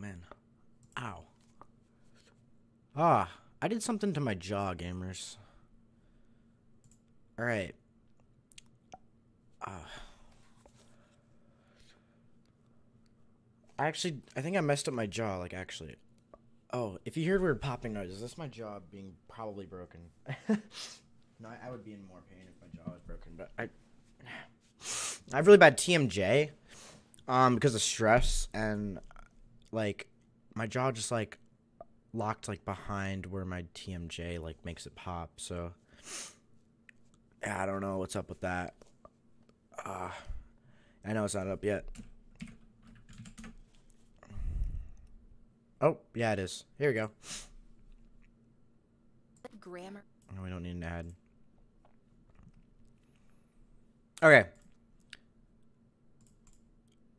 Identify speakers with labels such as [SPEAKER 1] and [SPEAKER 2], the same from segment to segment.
[SPEAKER 1] man. Ow. Ah, I did something to my jaw, gamers. Alright. I think I messed up my jaw, like, actually. Oh, if you heard weird popping noises, that's my jaw being probably broken. No, I would be in more pain if my jaw was broken, but I have really bad TMJ, because of stress, and, like, my jaw just, like, locked, like, behind where my TMJ, like, makes it pop, so, yeah, I don't know what's up with that. I know it's not up yet. Oh, yeah, it is. Here we go.
[SPEAKER 2] Grammar.
[SPEAKER 1] No, we don't need an ad. Okay.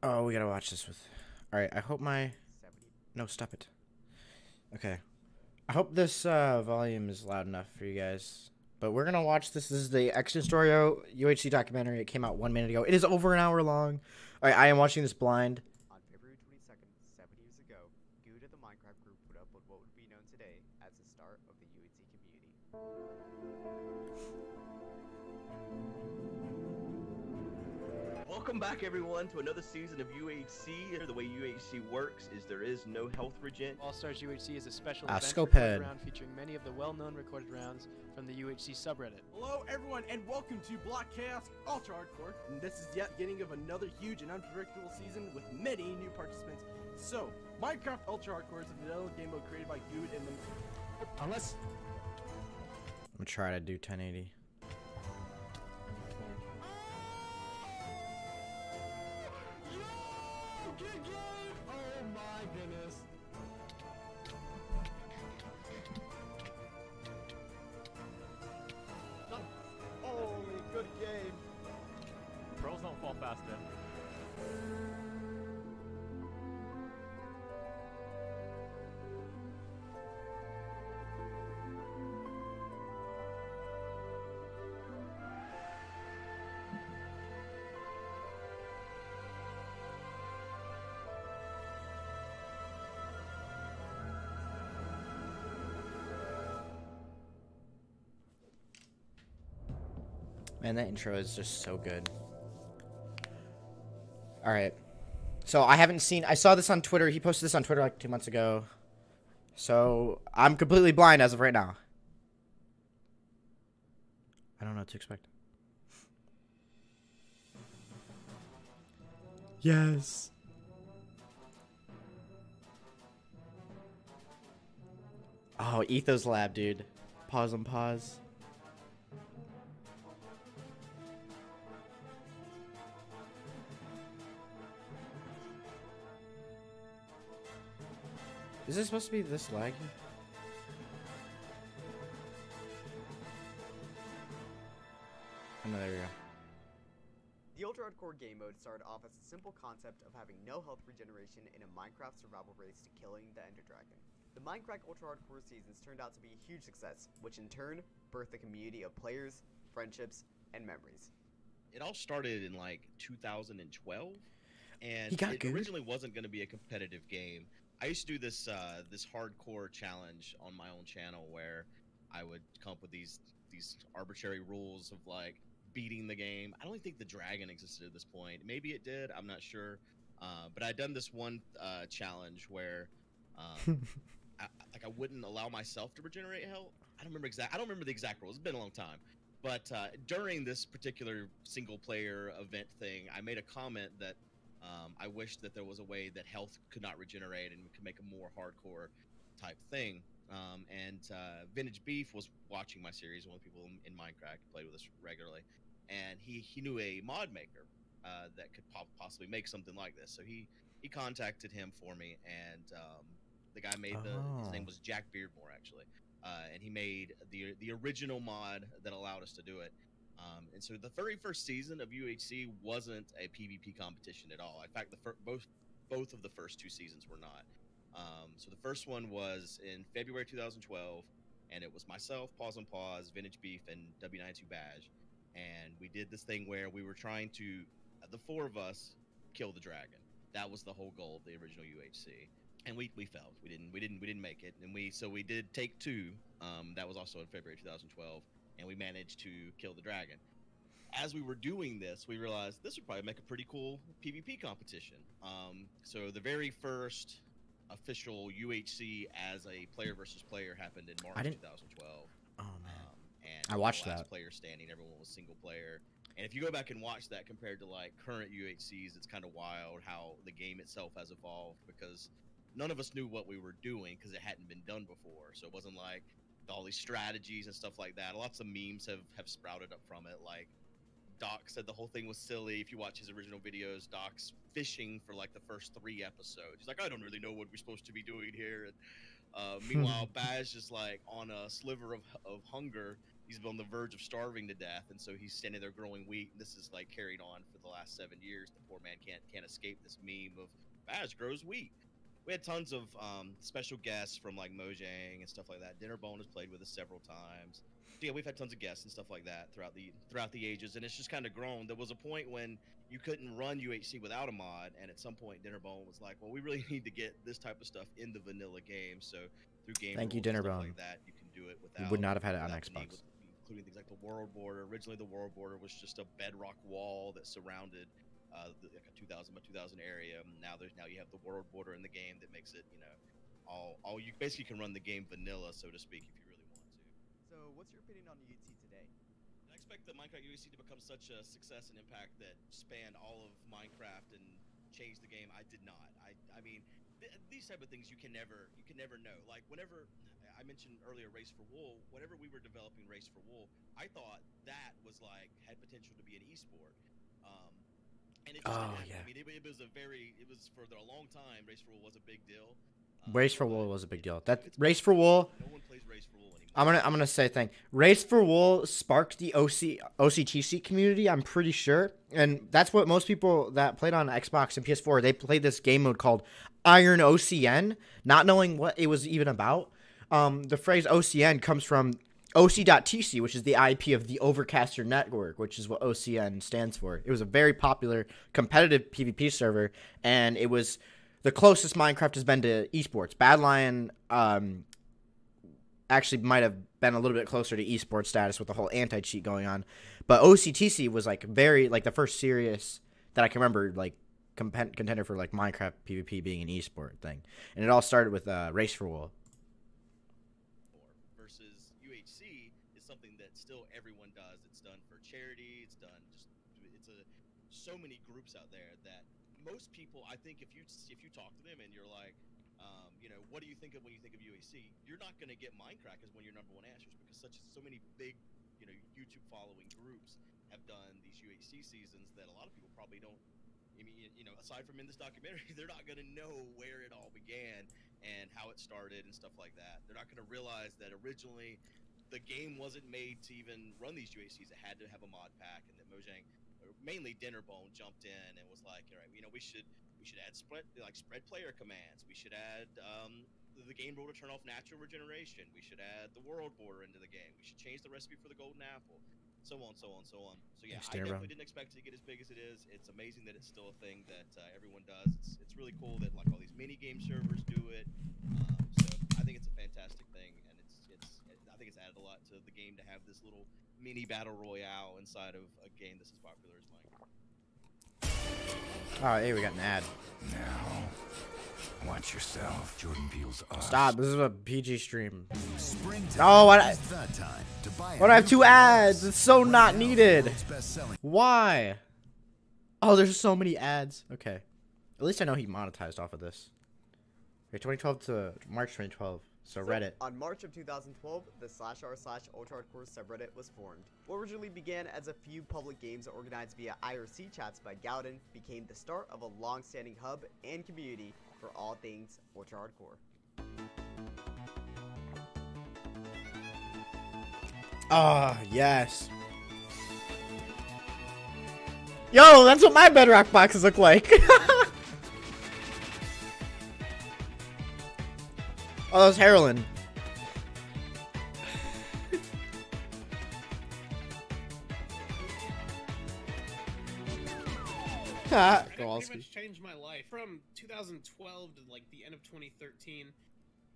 [SPEAKER 1] Oh, we gotta watch this with... Alright, I hope my... No, stop it. Okay. I hope this volume is loud enough for you guys. But we're gonna watch this. This is the Exodus UHC documentary. It came out 1 minute ago. It is over an hour long. Alright, I am watching this blind.
[SPEAKER 3] On February 22nd, 7 years ago, Good at the Minecraft group put up with what would be known today as the start of the UHC community.
[SPEAKER 4] Welcome back, everyone, to another season of UHC. The way UHC works is there is no health regen.
[SPEAKER 5] All-Stars UHC is a special
[SPEAKER 1] Scopehead.
[SPEAKER 5] recorded round featuring many of the well-known recorded rounds from the UHC subreddit.
[SPEAKER 6] Hello everyone and welcome to Block Chaos Ultra Hardcore, and this is yet the beginning of another huge and unpredictable season with many new participants. So, Minecraft Ultra Hardcore is a vanilla game mode created by Good and the... Unless...
[SPEAKER 1] I'm gonna try to do 1080.
[SPEAKER 6] Oh my goodness. Holy good game.
[SPEAKER 7] Pros don't fall faster.
[SPEAKER 1] Man, that intro is just so good. Alright. So, I haven't seen... I saw this on Twitter. He posted this on Twitter like 2 months ago. So, I'm completely blind as of right now. I don't know what to expect. Yes. Oh, Ethos Lab, dude. Pause and pause. Is it supposed to be this laggy? Oh, no, there we go.
[SPEAKER 3] The Ultra Hardcore game mode started off as a simple concept of having no health regeneration in a Minecraft survival race to killing the Ender Dragon. The Minecraft Ultra Hardcore seasons turned out to be a huge success, which in turn birthed a community of players, friendships, and memories.
[SPEAKER 4] It all started in like 2012, and
[SPEAKER 1] He got
[SPEAKER 4] it
[SPEAKER 1] good.
[SPEAKER 4] originally wasn't going to be a competitive game. I used to do this this hardcore challenge on my own channel where I would come up with these arbitrary rules of like beating the game. I don't even think the dragon existed at this point. Maybe it did. I'm not sure. But I'd done this one challenge where I wouldn't allow myself to regenerate health. I don't remember the exact rules. It's been a long time. But during this particular single player event thing, I made a comment that I wished that there was a way that health could not regenerate and we could make a more hardcore type thing. Vintage Beef was watching my series, one of the people in Minecraft who played with us regularly, and he knew a mod maker that could possibly make something like this. So he contacted him for me, and the guy made his name was Jack Beardmore actually, and he made the original mod that allowed us to do it. And so the very first season of UHC wasn't a PvP competition at all. In fact, both of the first two seasons were not. So the first one was in February 2012, and it was myself, Pause and Pause, Vintage Beef, and W92 Badge. And we did this thing where we were trying to, the four of us, kill the dragon. That was the whole goal of the original UHC. and we failed. We didn't make it, and we did take two. That was also in February 2012, and we managed to kill the dragon. As we were doing this, we realized this would probably make a pretty cool PvP competition. So the very first official UHC as a player versus player happened in March 2012.
[SPEAKER 1] Oh man,
[SPEAKER 4] and
[SPEAKER 1] I watched
[SPEAKER 4] last
[SPEAKER 1] that.
[SPEAKER 4] Player standing, everyone was single player. And if you go back and watch that compared to like current UHCs, it's kind of wild how the game itself has evolved, because none of us knew what we were doing because it hadn't been done before. So it wasn't like all these strategies and stuff like that. Lots of memes have sprouted up from it. Like Doc said the whole thing was silly. If you watch his original videos, Doc's fishing for like the first 3 episodes. He's like, I don't really know what we're supposed to be doing here. And meanwhile, Baz is like on a sliver of hunger. He's on the verge of starving to death, and so he's standing there growing wheat. This is like carried on for the last 7 years. The poor man can't escape this meme of Baz grows wheat. We had tons of special guests from like Mojang and stuff like that. Dinnerbone has played with us several times. So yeah, we've had tons of guests and stuff like that throughout the ages, and it's just kind of grown. There was a point when you couldn't run UHC without a mod, and at some point Dinnerbone was like, well, we really need to get this type of stuff in the vanilla game. So through game
[SPEAKER 1] Thank you,
[SPEAKER 4] rules and stuff
[SPEAKER 1] Dinnerbone.
[SPEAKER 4] like that, you can do it without.
[SPEAKER 1] We would not have had it on
[SPEAKER 4] without the need,
[SPEAKER 1] Xbox.
[SPEAKER 4] including things like the world border. Originally, the world border was just a bedrock wall that surrounded like a 2000 by 2000 area. Now you have the world border in the game that makes it, you know, all you basically can run the game vanilla, so to speak, if you really want to.
[SPEAKER 3] So, what's your opinion on UHC today?
[SPEAKER 4] I expect the Minecraft UHC to become such a success and impact that spanned all of Minecraft and changed the game. I did not. I mean, these type of things you can never know. Like whenever I mentioned earlier Race for Wool, whenever we were developing Race for Wool, I thought that was like had potential to be an esport. And it just didn't.
[SPEAKER 1] Yeah.
[SPEAKER 4] I mean, it was for a long time. Race for Wool was a big deal.
[SPEAKER 1] Race for Wool was a big deal. That Race for Wool.
[SPEAKER 4] No one plays Race for Wool anymore.
[SPEAKER 1] I'm gonna say a thing. Race for Wool sparked the OCTC community. I'm pretty sure, and that's what most people that played on Xbox and PS4, they played this game mode called Iron OCN, not knowing what it was even about. The phrase OCN comes from OC.TC, which is the IP of the Overcaster Network, which is what OCN stands for. It was a very popular competitive PvP server, and it was the closest Minecraft has been to esports. Badlion actually might have been a little bit closer to esports status with the whole anti-cheat going on, but OCTC was like very like the first serious that I can remember like contender for like Minecraft PvP being an esport thing, and it all started with Race for Wool.
[SPEAKER 4] Versus UHC is something that still everyone does. It's done for charity. It's done so many groups out there that most people, I think, if you talk to them and you're like, you know, what do you think of when you think of UHC? You're not going to get Minecraft as one of your #1 answers, because so many big, you know, YouTube following groups have done these UHC seasons that a lot of people probably don't. I mean, you know, aside from in this documentary, they're not going to know where it all began and how it started and stuff like that. They're not going to realize that originally the game wasn't made to even run these UHCs. It had to have a mod pack, and that Mojang, mainly Dinnerbone, jumped in and was like, all right, you know, we should add spread player commands. We should add the game rule to turn off natural regeneration. We should add the world border into the game. We should change the recipe for the golden apple. So on, so on, so on. So yeah, I definitely didn't expect it to get as big as it is. It's amazing that it's still a thing that everyone does. It's really cool that like all these mini game servers do it. So I think it's a fantastic thing, and I think it's added a lot to the game to have this little mini battle royale inside of a game that's as popular as Minecraft.
[SPEAKER 1] Oh, hey, we got an ad.
[SPEAKER 2] Now, watch yourself. Jordan Peele's Us.
[SPEAKER 1] Stop. This is a PG stream.
[SPEAKER 2] Springtime
[SPEAKER 1] Oh,
[SPEAKER 2] is the time to buy
[SPEAKER 1] why do I have
[SPEAKER 2] a
[SPEAKER 1] 2
[SPEAKER 2] new
[SPEAKER 1] ads?
[SPEAKER 2] device.
[SPEAKER 1] It's so
[SPEAKER 2] Right
[SPEAKER 1] not
[SPEAKER 2] now,
[SPEAKER 1] needed.
[SPEAKER 2] world's best-selling
[SPEAKER 1] Why? Oh, there's so many ads. Okay. At least I know he monetized off of this. Okay, 2012 to March 2012. So Reddit.
[SPEAKER 3] On March of 2012, the /r/ultrahardcore subreddit was formed. What originally began as a few public games organized via IRC chats by Gowden became the start of a long-standing hub and community for all things ultra-hardcore.
[SPEAKER 1] Oh, yes. Yo, that's what my bedrock boxes look like. Oh, that was heroin.
[SPEAKER 8] That
[SPEAKER 1] Kowalski.
[SPEAKER 8] pretty much changed my life. From 2012 to like the end of 2013,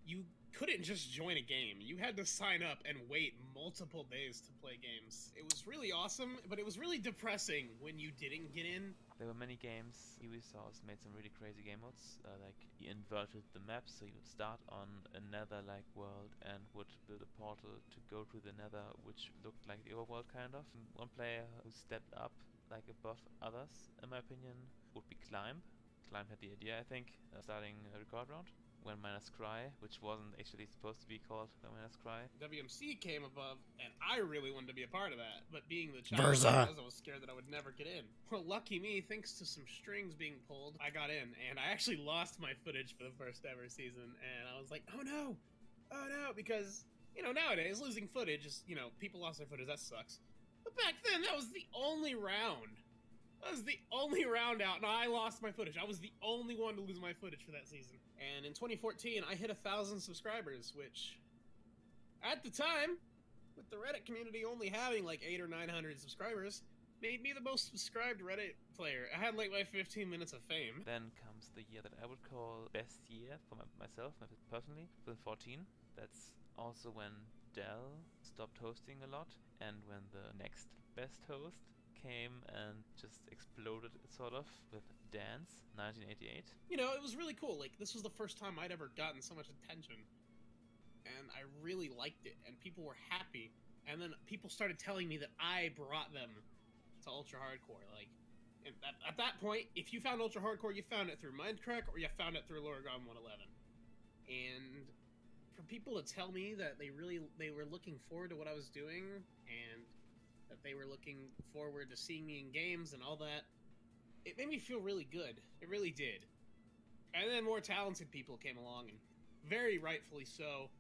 [SPEAKER 8] you couldn't just join a game. You had to sign up and wait multiple days to play games. It was really awesome, but it was really depressing when you didn't get in.
[SPEAKER 7] There were many games. Ubisoft made some really crazy game modes. Like you inverted the map, so you would start on a nether-like world and would build a portal to go to the nether, which looked like the overworld kind of. One player who stepped up like above others, in my opinion, would be Climb. Climb had the idea, I think, starting a record round. When Minus Cry, which wasn't actually supposed to be called When Minus Cry.
[SPEAKER 8] WMC came above, and I really wanted to be a part of that. But being the child
[SPEAKER 1] Verza.
[SPEAKER 8] I was scared that I would never get in. Well, lucky me, thanks to some strings being pulled, I got in. And I actually lost my footage for the first ever season. And I was like, oh no! Oh no! Because, you know, nowadays, losing footage is, you know, people lost their footage, that sucks. But back then, that was the only round. That was the only round out, and I lost my footage. I was the only one to lose my footage for that season. And in 2014, I hit 1,000 subscribers, which, at the time, with the Reddit community only having like 800 or 900 subscribers, made me the most subscribed Reddit player. I had like my 15 minutes of fame.
[SPEAKER 7] Then comes the year that I would call best year for myself, personally, 2014. That's also when Dell stopped hosting a lot, and when the next best host came and just exploded, sort of, with Dance 1988.
[SPEAKER 8] You know, it was really cool. Like, this was the first time I'd ever gotten so much attention. And I really liked it, and people were happy. And then people started telling me that I brought them to Ultra Hardcore. Like, and at that point, if you found Ultra Hardcore, you found it through Mindcrack, or you found it through Lorgon 111. And for people to tell me that they were looking forward to what I was doing, and that they were looking forward to seeing me in games and all that, it made me feel really good. It really did. And then more talented people came along, and very rightfully so.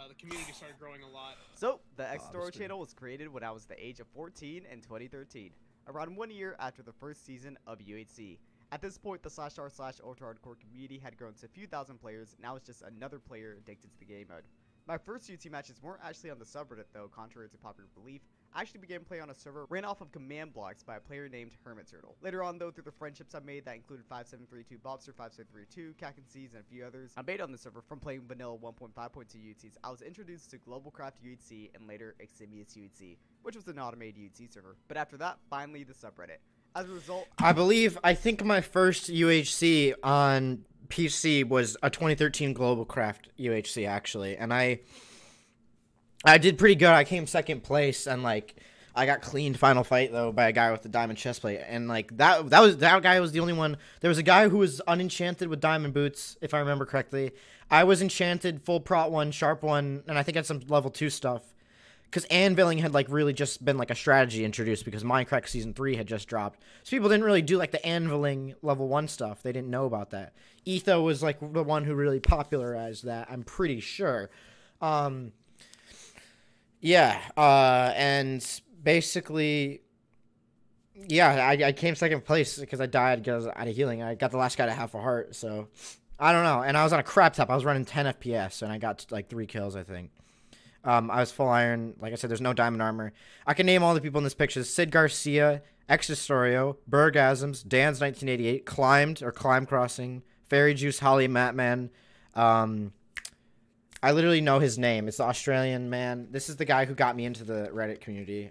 [SPEAKER 8] The community started growing a lot.
[SPEAKER 3] So, the X-Store channel was created when I was the age of 14 in 2013, around 1 year after the first season of UHC. At this point, the /r/Ultra Hardcore community had grown to a few thousand players, now it's just another player addicted to the game mode. My first UT matches weren't actually on the subreddit though, contrary to popular belief. I actually began playing on a server ran off of command blocks by a player named Hermit Turtle. Later on though, through the friendships I made that included 5732 Bobster, 5732, Kakensees, and a few others I made on the server from playing vanilla 1.5.2 UHCs, I was introduced to Globalcraft UHC and later Eximius UHC, which was an automated UHC server. But after that, finally the subreddit. As a result,
[SPEAKER 1] I think my first UHC on PC was a 2013 Globalcraft UHC actually, and I did pretty good. I came second place, and like I got cleaned final fight though by a guy with the diamond chestplate, and like that guy was the only one. There was a guy who was unenchanted with diamond boots, if I remember correctly. I was enchanted, full prot 1, sharp 1, and I think I had some level 2 stuff. Because anviling had like really just been like a strategy introduced because Minecraft Season 3 had just dropped. So people didn't really do like the anviling level 1 stuff. They didn't know about that. Etho was like the one who really popularized that, I'm pretty sure. And basically, yeah, I came second place because I died because out of healing. I got the last guy to half a heart, so I don't know. And I was on a crap top. I was running 10 FPS, and I got like 3 kills, I think. I was full iron. Like I said, there's no diamond armor. I can name all the people in this picture. Sid Garcia, Exhistorio, Bergasms, Dan's 1988, Climb Crossing, Fairy Juice, Holly, Matman. I literally know his name. It's the Australian man. This is the guy who got me into the Reddit community.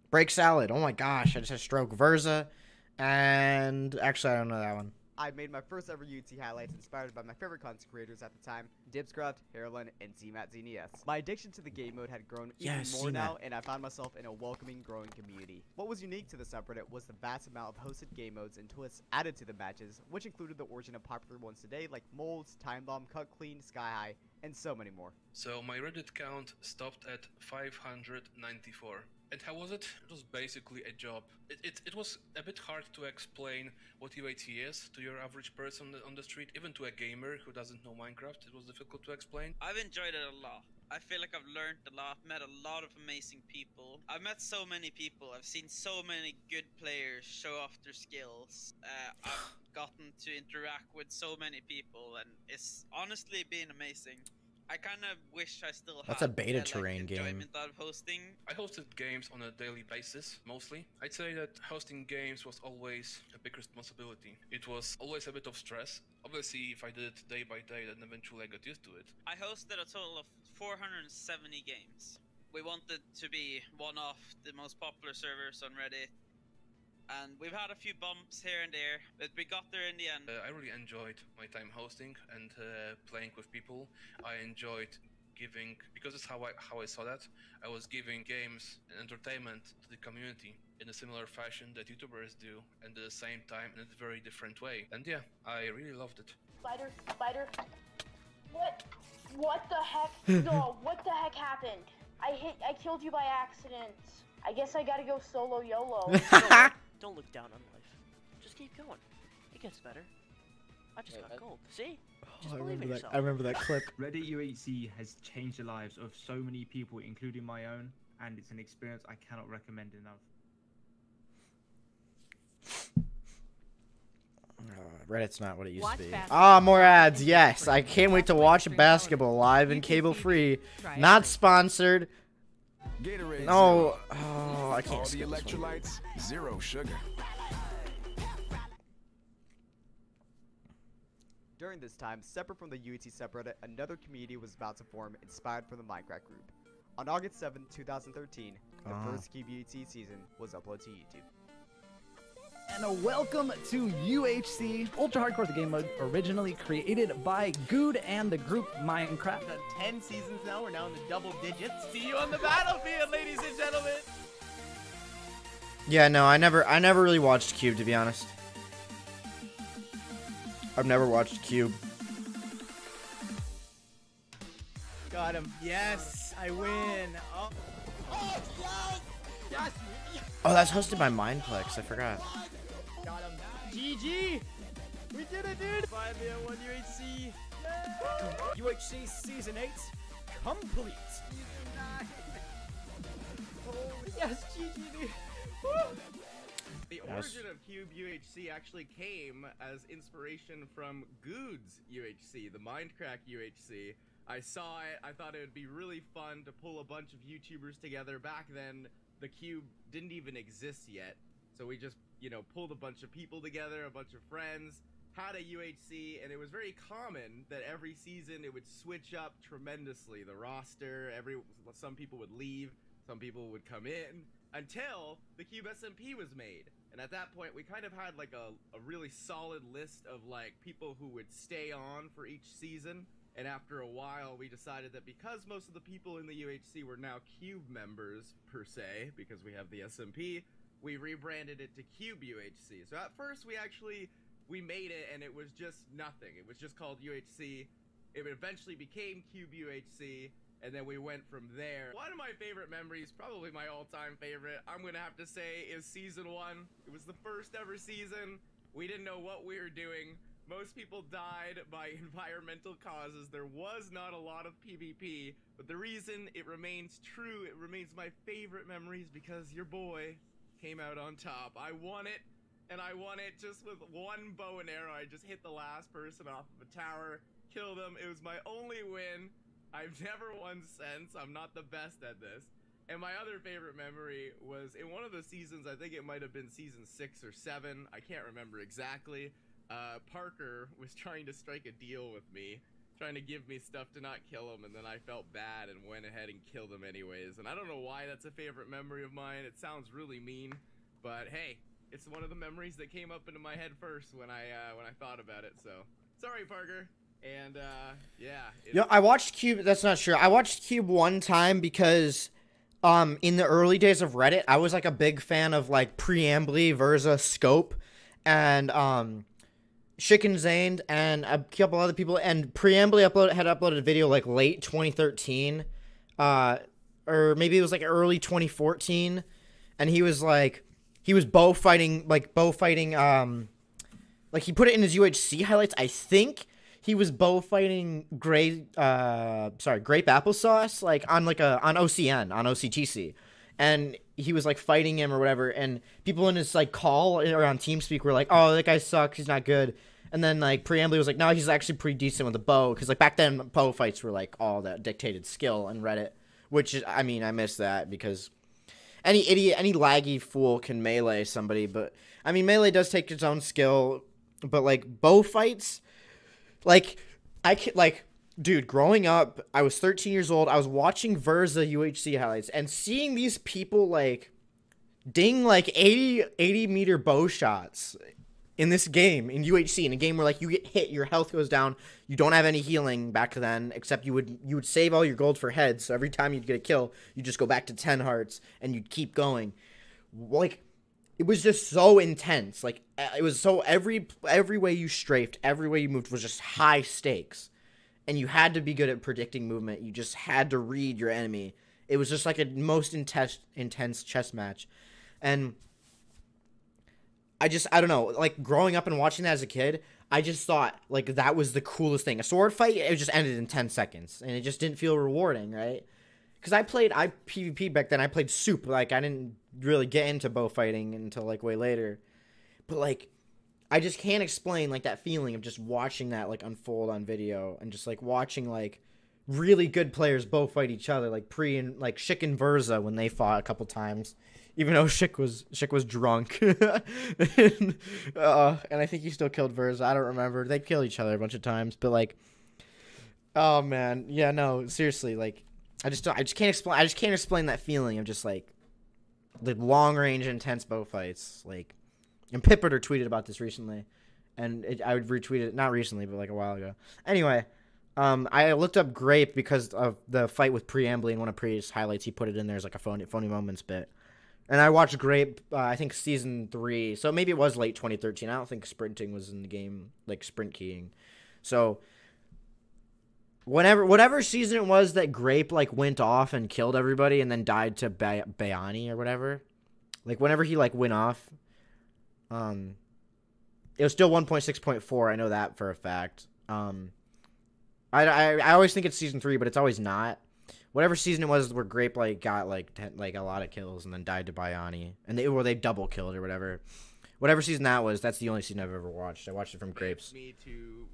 [SPEAKER 1] Break Salad. Oh my gosh, I just had a stroke. Verza. And actually, I don't know that one.
[SPEAKER 3] I made my first ever UT highlights inspired by my favorite content creators at the time, Dibscraft, Harlan, and ZMATZNES. My addiction to the game mode had grown even more now, and I found myself in a welcoming, growing community. What was unique to the subreddit was the vast amount of hosted game modes and twists added to the matches, which included the origin of popular ones today like Molds, Time Bomb, Cut Clean, Sky High, and so many more.
[SPEAKER 9] So my Reddit count stopped at 594. And how was it? It was basically a job. It was a bit hard to explain what UAT is to your average person on the street, even to a gamer who doesn't know Minecraft. It was difficult to explain.
[SPEAKER 10] I've enjoyed it a lot. I feel like I've learned a lot, met a lot of amazing people. I've met so many people. I've seen so many good players show off their skills. I've gotten to interact with so many people, and it's honestly been amazing. I kind of wish I still
[SPEAKER 1] That's
[SPEAKER 10] had
[SPEAKER 1] a beta
[SPEAKER 10] like,
[SPEAKER 1] terrain game.
[SPEAKER 10] enjoyment out of hosting.
[SPEAKER 9] I hosted games on a daily basis, mostly. I'd say that hosting games was always a big responsibility. It was always a bit of stress. Obviously, if I did it day by day, then eventually I got used to it.
[SPEAKER 10] I hosted a total of 470 games. We wanted to be one of the most popular servers on Reddit. And we've had a few bumps here and there, but we got there in the end.
[SPEAKER 9] I really enjoyed my time hosting and playing with people. I enjoyed giving, because it's how I saw that, I was giving games and entertainment to the community in a similar fashion that YouTubers do, and at the same time in a very different way. And yeah, I really loved it.
[SPEAKER 11] Spider. What the heck? No, what the heck happened? I killed you by accident. I guess I gotta go solo YOLO.
[SPEAKER 12] Don't look down on life. Just keep going. It gets better. I just got gold. See? Just believe in yourself.
[SPEAKER 1] I remember that clip.
[SPEAKER 13] Reddit UHC has changed the lives of so many people, including my own, and it's an experience I cannot recommend enough.
[SPEAKER 1] Reddit's not what it used to be. Ah, more ads. Yes, I can't wait to watch basketball live and cable free. Not sponsored.
[SPEAKER 2] Gatorade.
[SPEAKER 1] No. Oh, I can't
[SPEAKER 2] All the
[SPEAKER 1] skip this one.
[SPEAKER 2] electrolytes, zero sugar.
[SPEAKER 3] During this time, separate from the UHC subreddit, another community was about to form inspired from the Minecraft group. On August 7, 2013, the first Cube UHC season was uploaded to YouTube.
[SPEAKER 14] And welcome to UHC. Ultra Hardcore is a game mode originally created by Good and the group Minecraft.
[SPEAKER 6] We've done 10 seasons now. We're now in the double digits. See you on the battlefield, ladies and gentlemen.
[SPEAKER 1] Yeah, no, I never really watched Cube, to be honest. I've never watched Cube.
[SPEAKER 6] Got him. Yes, I win. Oh, yes.
[SPEAKER 1] Oh, that's hosted by Mindplex. I forgot.
[SPEAKER 6] Got him. GG. We did it, dude. Badlion 1 UHC. Yay. UHC Season 8 complete. Season 9. Oh, yes, GG, dude. Woo.
[SPEAKER 15] The origin of Cube UHC actually came as inspiration from Good's UHC, the Mindcrack UHC. I saw it, I thought it would be really fun to pull a bunch of YouTubers together. Back then, the Cube didn't even exist yet. So we just, you know, pulled a bunch of people together, a bunch of friends, had a UHC, and it was very common that every season it would switch up tremendously. The roster, some people would leave, some people would come in, until the Cube SMP was made. And at that point, we kind of had like a really solid list of like people who would stay on for each season. And after a while, we decided that because most of the people in the UHC were now Cube members, per se, because we have the SMP, we rebranded it to Cube UHC. So at first, we made it, and it was just nothing. It was just called UHC. It eventually became Cube UHC, and then we went from there. One of my favorite memories, probably my all-time favorite, I'm gonna have to say, is Season 1. It was the first ever season. We didn't know what we were doing. Most people died by environmental causes. There was not a lot of PvP, but the reason it remains true, it remains my favorite memories, because your boy came out on top. I won it, and I won it just with one bow and arrow. I just hit the last person off of a tower, killed him. It was my only win. I've never won since. I'm not the best at this. And my other favorite memory was in one of the seasons, I think it might have been season 6 or 7, I can't remember exactly. Parker was trying to strike a deal with me, trying to give me stuff to not kill him, and then I felt bad and went ahead and killed him anyways. And I don't know why that's a favorite memory of mine. It sounds really mean, but hey, it's one of the memories that came up into my head first when I thought about it. So sorry, Parker. And yeah.
[SPEAKER 1] You know, I watched Cube. That's not true. I watched Cube one time because in the early days of Reddit, I was like a big fan of like Preambly, Verza, Scope, and Chicken Zane and a couple other people. And Preambly had uploaded a video like late 2013, or maybe it was like early 2014, and he was bow fighting, like he put it in his UHC highlights, I think. He was bow fighting Grape Applesauce, like on OCN, on OCTC, and he was like fighting him or whatever. And people in his like call or on TeamSpeak were like, "Oh, that guy sucks. He's not good." And then like Preambly was like, no, he's actually pretty decent with a bow, because like back then bow fights were like all that dictated skill on Reddit, which is, I mean, I miss that because any idiot, any laggy fool can melee somebody, but I mean melee does take its own skill, but like bow fights, like dude, growing up, I was 13 years old. I was watching Verza UHC highlights and seeing these people like ding like 80 meter bow shots in this game, in UHC, in a game where like you get hit, your health goes down, you don't have any healing back then, except you would save all your gold for heads. So every time you'd get a kill, you just go back to 10 hearts and you'd keep going. Like, it was just so intense. Like, it was so every way you strafed, every way you moved was just high stakes. And you had to be good at predicting movement. You just had to read your enemy. It was just like a most intense chess match. And I don't know, like growing up and watching that as a kid, I just thought like that was the coolest thing. A sword fight, it just ended in 10 seconds. And it just didn't feel rewarding, right? Because I PvP back then, I played Soup. Like, I didn't really get into bow fighting until like way later. But like, I just can't explain like that feeling of just watching that like unfold on video and just like watching like really good players bow fight each other, like Pre and like Schick and Verza when they fought a couple times, even though Schick was drunk. And I think he still killed Verza. I don't remember. They killed each other a bunch of times, but like, oh man, yeah, no, seriously, like I just can't explain that feeling of just like the long range intense bow fights, like. And Pippeter tweeted about this recently, and I would retweet it, not recently, but like a while ago. Anyway, I looked up Grape because of the fight with Preambly in one of Pre's highlights. He put it in there as like a phony moments bit. And I watched Grape, I think season 3, so maybe it was late 2013. I don't think sprinting was in the game, like sprint keying. So whatever season it was that Grape like went off and killed everybody and then died to Bayani or whatever, like whenever he like went off, it was still 1.6.4. I know that for a fact. I always think it's season 3, but it's always not. Whatever season it was where Grape like got like a lot of kills and then died to Bayani, and they double killed or whatever. Whatever season that was, that's the only season I've ever watched. I watched it from Grapes.
[SPEAKER 15] Me to,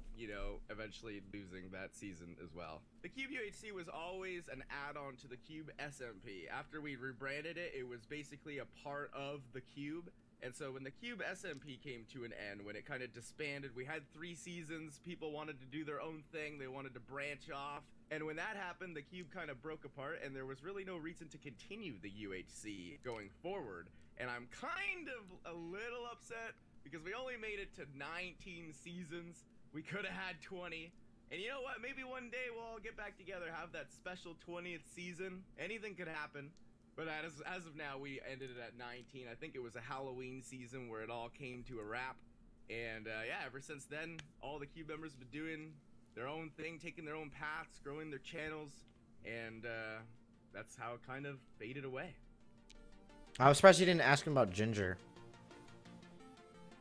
[SPEAKER 15] eventually losing that season as well. The Cube UHC was always an add-on to the Cube SMP. After we rebranded it, it was basically a part of the Cube. And so when the Cube SMP came to an end, when it kind of disbanded, we had 3 seasons, people wanted to do their own thing, they wanted to branch off. And when that happened, the Cube kind of broke apart, and there was really no reason to continue the UHC going forward. And I'm kind of a little upset, because we only made it to 19 seasons. We could have had 20. And you know what? Maybe one day we'll all get back together, have that special 20th season. Anything could happen. But as of now, we ended it at 19. I think it was a Halloween season where it all came to a wrap. And yeah, ever since then, all the Cube members have been doing their own thing, taking their own paths, growing their channels. And that's how it kind of faded away.
[SPEAKER 1] I was surprised you didn't ask him about Ginger.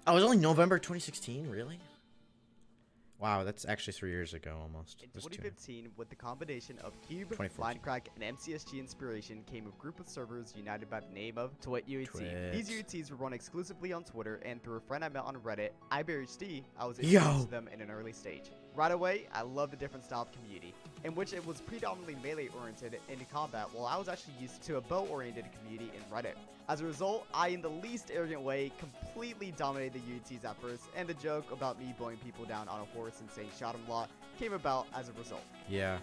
[SPEAKER 1] Oh, it was only November 2016? Really? Wow, that's actually 3 years ago almost.
[SPEAKER 3] In 2015, with the combination of Cube, Minecraft, and MCSG inspiration, came a group of servers united by the name of Twit UHC. These UHCs were run exclusively on Twitter, and through a friend I met on Reddit, IBHD, I was introduced to them in an early stage. Right away, I love the different style of community, in which it was predominantly melee-oriented into combat, while I was actually used to a bow-oriented community in Reddit. As a result, I, in the least arrogant way, completely dominated the UHCs at first, and the joke about me blowing people down on a horse and saying shot him a lot came about as a result.
[SPEAKER 1] Yeah.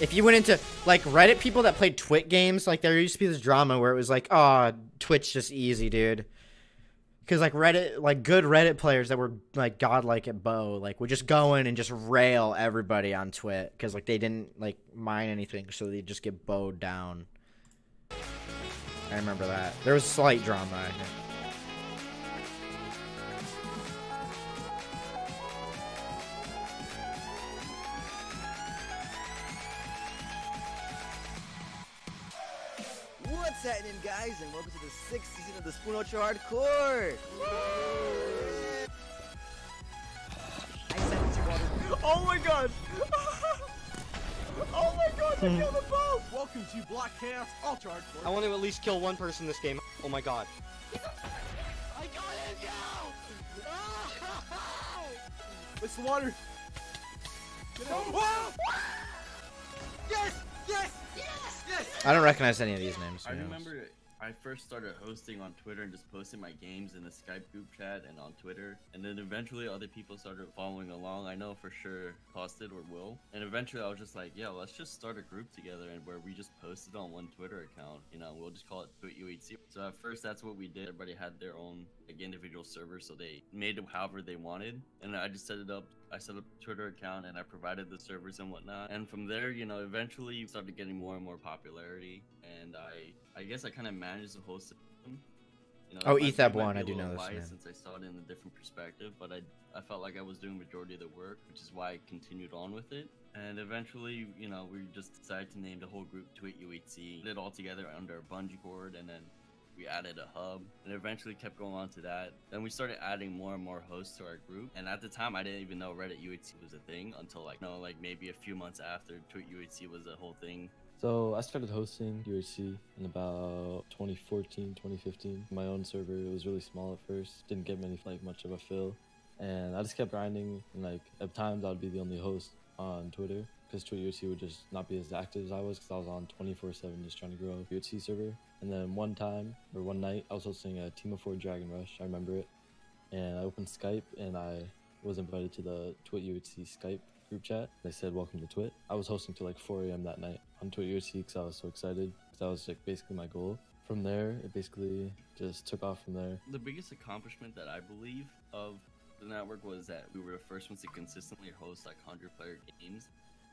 [SPEAKER 1] If you went into, like, Reddit people that played Twit games, like, there used to be this drama where it was like, oh, Twitch just easy, dude. Because, like, Reddit, like, good Reddit players that were, like, godlike at bow, like, would just go in and just rail everybody on Twit. Because, like, they didn't, like, mine anything, so they'd just get bowed down. I remember that. There was slight drama, I think.
[SPEAKER 16] What's happening, guys, and welcome to the 6th season of the Spoon Ultra Hardcore!
[SPEAKER 3] I sent it to water. Oh my god! Oh my god, they killed them both!
[SPEAKER 6] Welcome to Block Chaos Ultra Hardcore.
[SPEAKER 17] I want to at least kill one person this game. Oh my god.
[SPEAKER 16] I got it, yo!
[SPEAKER 6] It's the water. Get out.
[SPEAKER 16] Whoa! Yes! Yes! Yes! Yes!
[SPEAKER 1] I don't recognize any of these names.
[SPEAKER 18] I remember I first started hosting on Twitter and just posting my games in the Skype group chat and on Twitter. And then eventually other people started following along. I know for sure Costed or Will. And eventually I was just like, yeah, let's just start a group together and where we just posted on one Twitter account. You know, we'll just call it Cube UHC. So at first that's what we did. Everybody had their own like individual server, so they made it however they wanted. And I just set it up. I set up a Twitter account and I provided the servers and whatnot. And from there, you know, eventually we started getting more and more popularity. And I guess I kind of managed the whole system. You know,
[SPEAKER 1] Oh,
[SPEAKER 18] it
[SPEAKER 1] Ethab
[SPEAKER 18] might
[SPEAKER 1] one,
[SPEAKER 18] be a
[SPEAKER 1] I do
[SPEAKER 18] little
[SPEAKER 1] know this
[SPEAKER 18] biased
[SPEAKER 1] man.
[SPEAKER 18] since I saw it in a different perspective, but I felt like I was doing majority of the work, which is why I continued on with it. And eventually, you know, we just decided to name the whole group Tweet UHC, put it all together under a bungee cord, and then we added a hub, and eventually kept going on to that. Then we started adding more and more hosts to our group, and at the time I didn't even know Reddit UHC was a thing until like, you know, like maybe a few months after Tweet UHC was a whole thing.
[SPEAKER 19] So I started hosting UHC in about 2014, 2015. My own server, it was really small at first, didn't get much of a fill, and I just kept grinding. And like at times I'd be the only host on Twitter because Tweet UHC would just not be as active as I was because I was on 24/7 just trying to grow a UHC server. And then one night I was hosting a Team of 4 Dragon Rush. I remember it, and I opened Skype and I was invited to the Tweet UHC Skype group chat. They said welcome to Twit. I was hosting till like 4 a.m. that night on Twit UHC because I was so excited because that was like basically my goal. From there, it basically just took off from there.
[SPEAKER 18] The biggest accomplishment that I believe of the network was that we were the first ones to consistently host like 100-player games,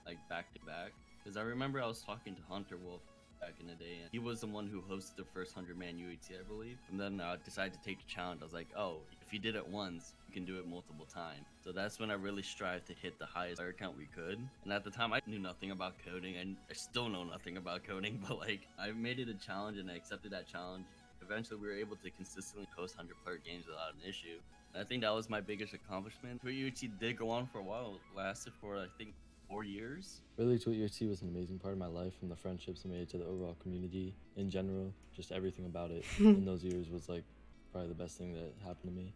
[SPEAKER 18] like back to back. Because I remember I was talking to Hunter Wolf back in the day, and he was the one who hosted the first 100-man UHC, I believe. And then I decided to take the challenge. I was like, oh, if you did it once, you can do it multiple times. So that's when I really strived to hit the highest player count we could. And at the time, I knew nothing about coding, and I still know nothing about coding, but like, I made it a challenge and I accepted that challenge. Eventually, we were able to consistently host 100-player games without an issue. And I think that was my biggest accomplishment. Tweet UHC did go on for a while. It lasted for, I think, 4 years.
[SPEAKER 19] Really, Tweet UHC was an amazing part of my life, and the friendships I made to the overall community in general, just everything about it in those years was like probably the best thing that happened to me.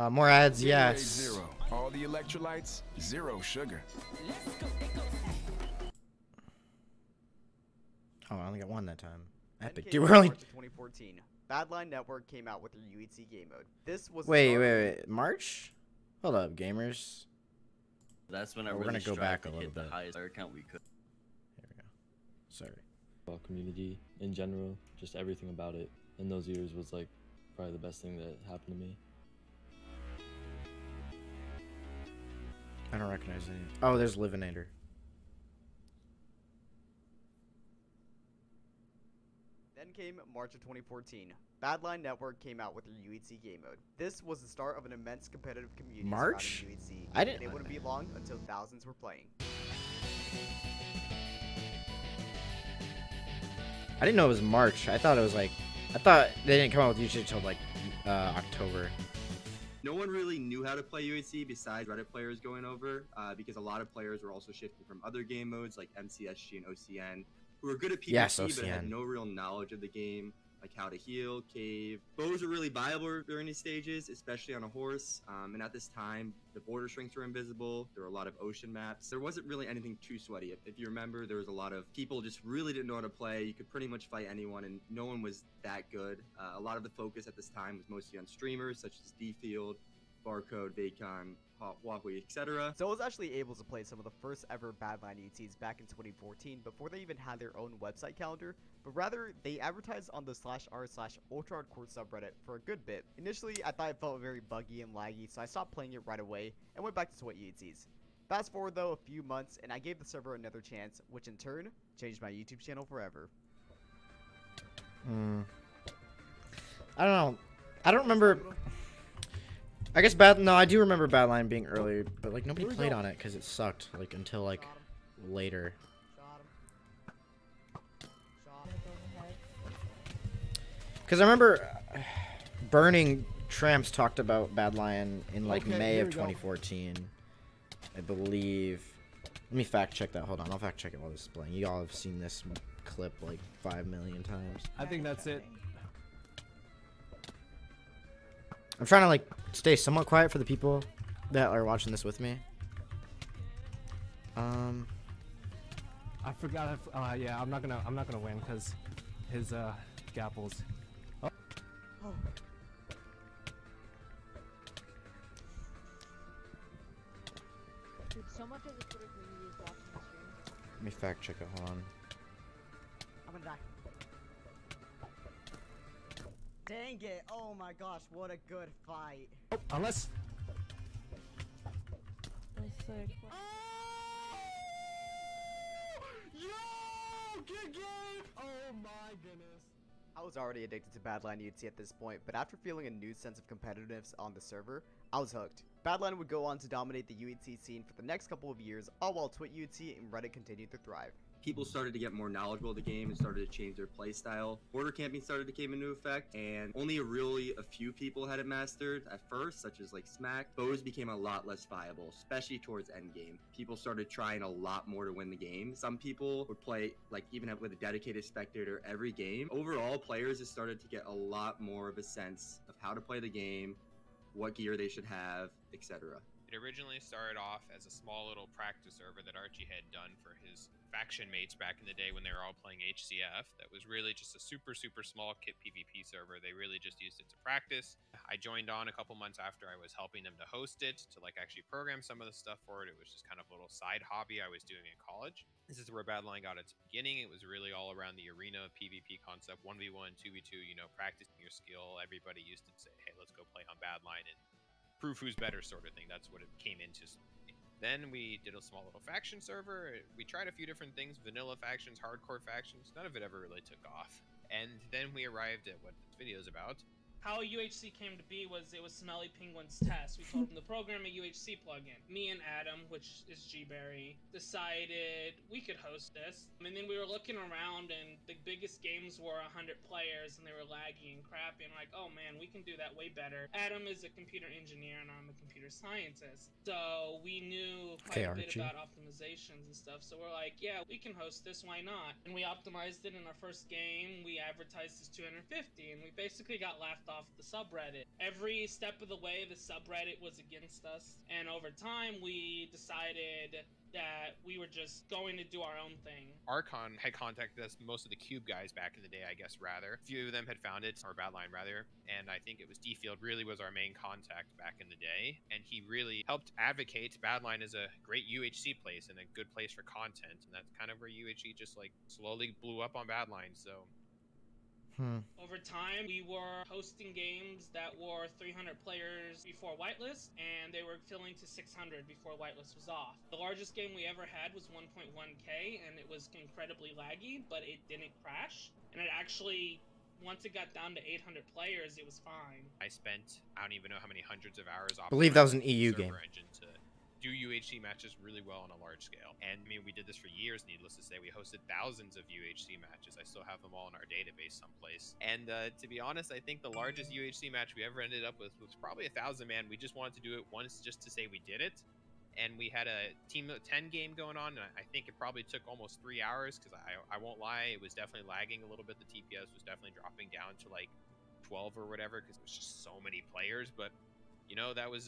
[SPEAKER 1] More ads,
[SPEAKER 2] Gatorade
[SPEAKER 1] yes.
[SPEAKER 2] Zero. All the electrolytes, zero sugar.
[SPEAKER 1] Oh, I only got one that time. Epic.
[SPEAKER 3] Then
[SPEAKER 1] Dude,
[SPEAKER 3] came
[SPEAKER 1] we're only...
[SPEAKER 3] March of 2014. Badlion Network came out with their UHC game mode. This was the
[SPEAKER 1] Wait,
[SPEAKER 3] start of-
[SPEAKER 1] wait. March? Hold up, gamers.
[SPEAKER 18] That's when I
[SPEAKER 1] We're
[SPEAKER 18] really
[SPEAKER 1] gonna go
[SPEAKER 18] strived
[SPEAKER 1] back a
[SPEAKER 18] to
[SPEAKER 1] little
[SPEAKER 18] hit the
[SPEAKER 1] bit.
[SPEAKER 18] highest player count we could.
[SPEAKER 1] Sorry.
[SPEAKER 19] Overall community in general, just everything about it in those years was like probably the best thing that happened to me.
[SPEAKER 1] I don't recognize any. Oh, there's Livinator.
[SPEAKER 3] Then came March of 2014. Badlion Network came out with their UHC game mode. This was the start of an immense competitive community
[SPEAKER 1] March?
[SPEAKER 3] surrounding UHC.
[SPEAKER 1] I didn't-
[SPEAKER 3] And it wouldn't be long until thousands were playing.
[SPEAKER 1] I didn't know it was March. I thought it was like... I thought they didn't come out with UHC until like October.
[SPEAKER 20] No one really knew how to play UHC besides Reddit players going over, because a lot of players were also shifting from other game modes like MCSG and OCN, who were good at PvP
[SPEAKER 1] Yes,
[SPEAKER 20] but had
[SPEAKER 1] OCN.
[SPEAKER 20] no real knowledge of the game, like how to heal, cave. Bows are really viable during these stages, especially on a horse, and at this time, the border shrinks were invisible, there were a lot of ocean maps. There wasn't really anything too sweaty. If you remember, there was a lot of people just really didn't know how to play. You could pretty much fight anyone, and no one was that good. A lot of the focus at this time was mostly on streamers, such as D-Field, Barcode, Vacon, Wahoo, etc.
[SPEAKER 3] So I was actually able to play some of the first ever Badlion UHCs back in 2014 before they even had their own website calendar, but rather they advertised on the /r/ultrahardcore subreddit for a good bit. Initially, I thought it felt very buggy and laggy, so I stopped playing it right away and went back to Twit UHCs. Fast forward though a few months and I gave the server another chance, which in turn changed my YouTube channel forever.
[SPEAKER 1] I don't know. I don't remember... I guess No, I do remember Badlion being early, but like nobody played on it because it sucked. Like until like later. Because I remember Burning Tramps talked about Badlion in like
[SPEAKER 6] Okay,
[SPEAKER 1] May
[SPEAKER 6] here
[SPEAKER 1] of
[SPEAKER 6] we go.
[SPEAKER 1] 2014, I believe. Let me fact check that. Hold on, I'll fact check it while this is playing. You all have seen this clip like 5 million times.
[SPEAKER 6] I think that's it.
[SPEAKER 1] I'm trying to like stay somewhat quiet for the people that are watching this with me.
[SPEAKER 6] I forgot. Yeah, I'm not gonna win because his gapples. Oh.
[SPEAKER 11] Dude, so much of the Twitter community is watching the stream.
[SPEAKER 1] Let me fact check it. Hold on.
[SPEAKER 3] I'm gonna die. Dang it! Oh my gosh, what a good fight.
[SPEAKER 6] Oh, unless. Yo! Good game! Oh my goodness.
[SPEAKER 3] I was already addicted to Badlion UHC at this point, but after feeling a new sense of competitiveness on the server, I was hooked. Badlion would go on to dominate the UHC scene for the next couple of years, all while Twit UHC and Reddit continued to thrive.
[SPEAKER 20] People started to get more knowledgeable of the game and started to change their play style. Border camping started to come into effect, and only a few people had it mastered at first, such as like Smack. Bows became a lot less viable, especially towards endgame. People started trying a lot more to win the game. Some people would play like even with a dedicated spectator every game. Overall, players just started to get a lot more of a sense of how to play the game, what gear they should have, etc.
[SPEAKER 21] It originally started off as a small little practice server that Archie had done for his faction mates back in the day when they were all playing HCF. That was really just a super small kit PvP server. They really just used it to practice. I joined on a couple months after I was helping them to host it, to like actually program some of the stuff for it. It was just kind of a little side hobby I was doing in college. This is where Badlion got its beginning. It was really all around the arena PvP concept, 1v1, 2v2, you know, practicing your skill. Everybody used to say, hey, let's go play on Badlion and prove who's better sort of thing. That's what it came into. Then we did a small little faction server. We tried a few different things, vanilla factions, hardcore factions. None of it ever really took off. And then we arrived at what this video is about.
[SPEAKER 8] How UHC came to be was it was Smelly Penguin's test. We told him to program a UHC plugin. Me and Adam, which is G-Berry, decided we could host this. And then we were looking around and the biggest games were 100 players and they were laggy and crappy. And like, oh man, we can do that way better. Adam is a computer engineer and I'm a computer scientist. So we knew quite a bit about optimizations and stuff. So we're like, yeah, we can host this, why not? And we optimized it in our first game. We advertised as 250 and we basically got laughed off the subreddit. Every step of the way, the subreddit was against us, and over time, we decided that we were just going to do our own thing.
[SPEAKER 21] Archon had contacted us, most of the Cube guys back in the day, I guess, rather. A few of them had found it, or Badlion, rather, and I think it was D-Field really was our main contact back in the day, and he really helped advocate Badlion as a great UHC place and a good place for content, and that's kind of where UHC just, like, slowly blew up on Badlion, so...
[SPEAKER 8] Over time, we were hosting games that were 300 players before whitelist, and they were filling to 600 before whitelist was off. The largest game we ever had was 1.1K, and it was incredibly laggy, but it didn't crash. And it actually, once it got down to 800 players, it was fine.
[SPEAKER 21] I spent, I don't even know how many hundreds of hours.
[SPEAKER 1] I believe that was an EU game.
[SPEAKER 21] Engine to do UHC matches really well on a large scale. And I mean, we did this for years, needless to say. We hosted thousands of UHC matches. I still have them all in our database someplace. And to be honest, I think the largest UHC match we ever ended up with was probably 1,000 man. We just wanted to do it once just to say we did it. And we had a Team 10 game going on, and I think it probably took almost 3 hours, because I won't lie, it was definitely lagging a little bit. The TPS was definitely dropping down to like 12 or whatever, because it was just so many players. But, you know, that was...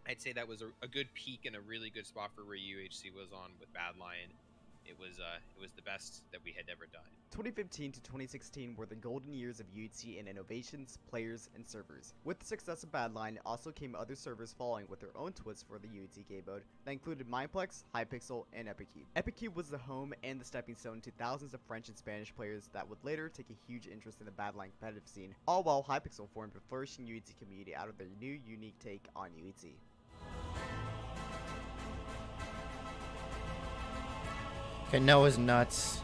[SPEAKER 21] I'd say that was a good peak and a really good spot for where UHC was on with Badlion. It was the best that we had ever done.
[SPEAKER 3] 2015 to 2016 were the golden years of UHC in innovations, players, and servers. With the success of Badlion, also came other servers following with their own twists for the UHC game mode that included Mineplex, Hypixel, and Epicube. Epicube was the home and the stepping stone to thousands of French and Spanish players that would later take a huge interest in the Badlion competitive scene, all while Hypixel formed a flourishing UHC community out of their new, unique take on UHC.
[SPEAKER 1] Okay, Noah's nuts.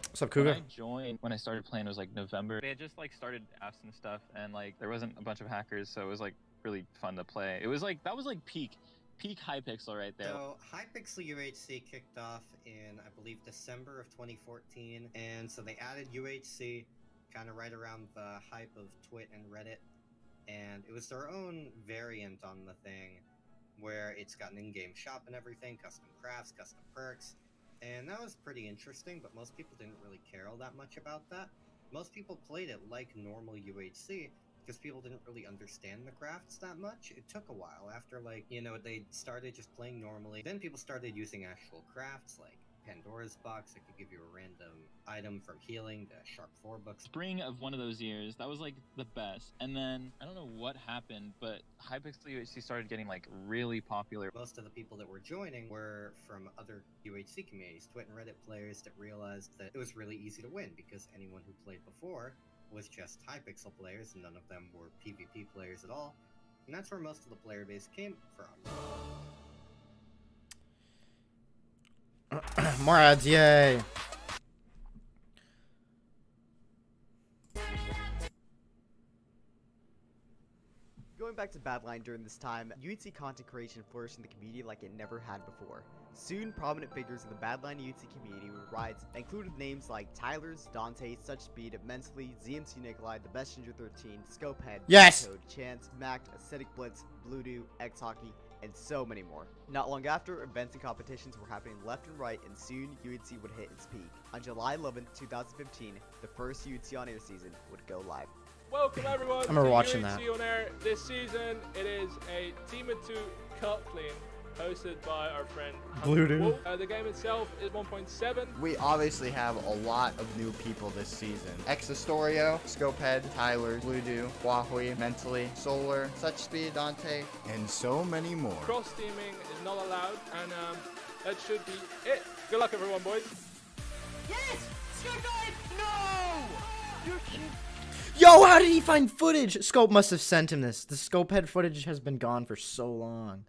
[SPEAKER 1] What's up, Cougar?
[SPEAKER 22] When I joined, when I started playing, it was like November. They had just like started apps and stuff, and like there wasn't a bunch of hackers, so it was like really fun to play. It was like, that was like peak Hypixel right there.
[SPEAKER 23] So Hypixel UHC kicked off in, I believe, December of 2014, and so they added UHC kind of right around the hype of Twit and Reddit, and it was their own variant on the thing, where it's got an in-game shop and everything, custom crafts, custom perks, and that was pretty interesting, but most people didn't really care all that much about that. Most people played it like normal UHC, because people didn't really understand the crafts that much. It took a while after, like, you know, they started just playing normally. Then people started using actual crafts, like Pandora's box that could give you a random item from healing, the Sharp 4 books.
[SPEAKER 22] Spring of one of those years, that was like the best. And then I don't know what happened, but Hypixel UHC started getting like really popular.
[SPEAKER 23] Most of the people that were joining were from other UHC communities, Twitch and Reddit players that realized that it was really easy to win because anyone who played before was just Hypixel players, and none of them were PvP players at all. And that's where most of the player base came from.
[SPEAKER 1] More ads, yay!
[SPEAKER 3] Going back to Badlion during this time, UHC content creation flourished in the community like it never had before. Soon, prominent figures in the Badlion UHC community would rise, included names like Tyler's, Dante, Such Speed, Mentally, ZMC Nikolai, The Best Ginger 13, Scopehead,
[SPEAKER 1] Yes!
[SPEAKER 3] Code, Chance, Mact, Aesthetic Blitz, Blue Dew, X Hockey, and so many more. Not long after, events and competitions were happening left and right, and soon UHC would hit its peak. On July 11, 2015, the first UHC On Air season would go live.
[SPEAKER 4] Welcome everyone
[SPEAKER 1] I remember
[SPEAKER 4] to
[SPEAKER 1] watching
[SPEAKER 4] UHC
[SPEAKER 1] that.
[SPEAKER 4] On Air. This season, it is a Team of 2 cut clean, hosted by our friend
[SPEAKER 1] Blue Dew.
[SPEAKER 4] Wolf. The game itself is 1.7.
[SPEAKER 5] We obviously have a lot of new people this season. Exastorio, Scopehead, Tyler, Blue Dew, Wahui, Mentally, Solar, Such Speed, Dante, and so many more.
[SPEAKER 4] Cross teaming is not allowed, and that should be it. Good luck everyone, boys.
[SPEAKER 12] Yes! Scope! No! You're kidding.
[SPEAKER 1] Yo, how did he find footage? Scope must have sent him this. The Scopehead footage has been gone for so long.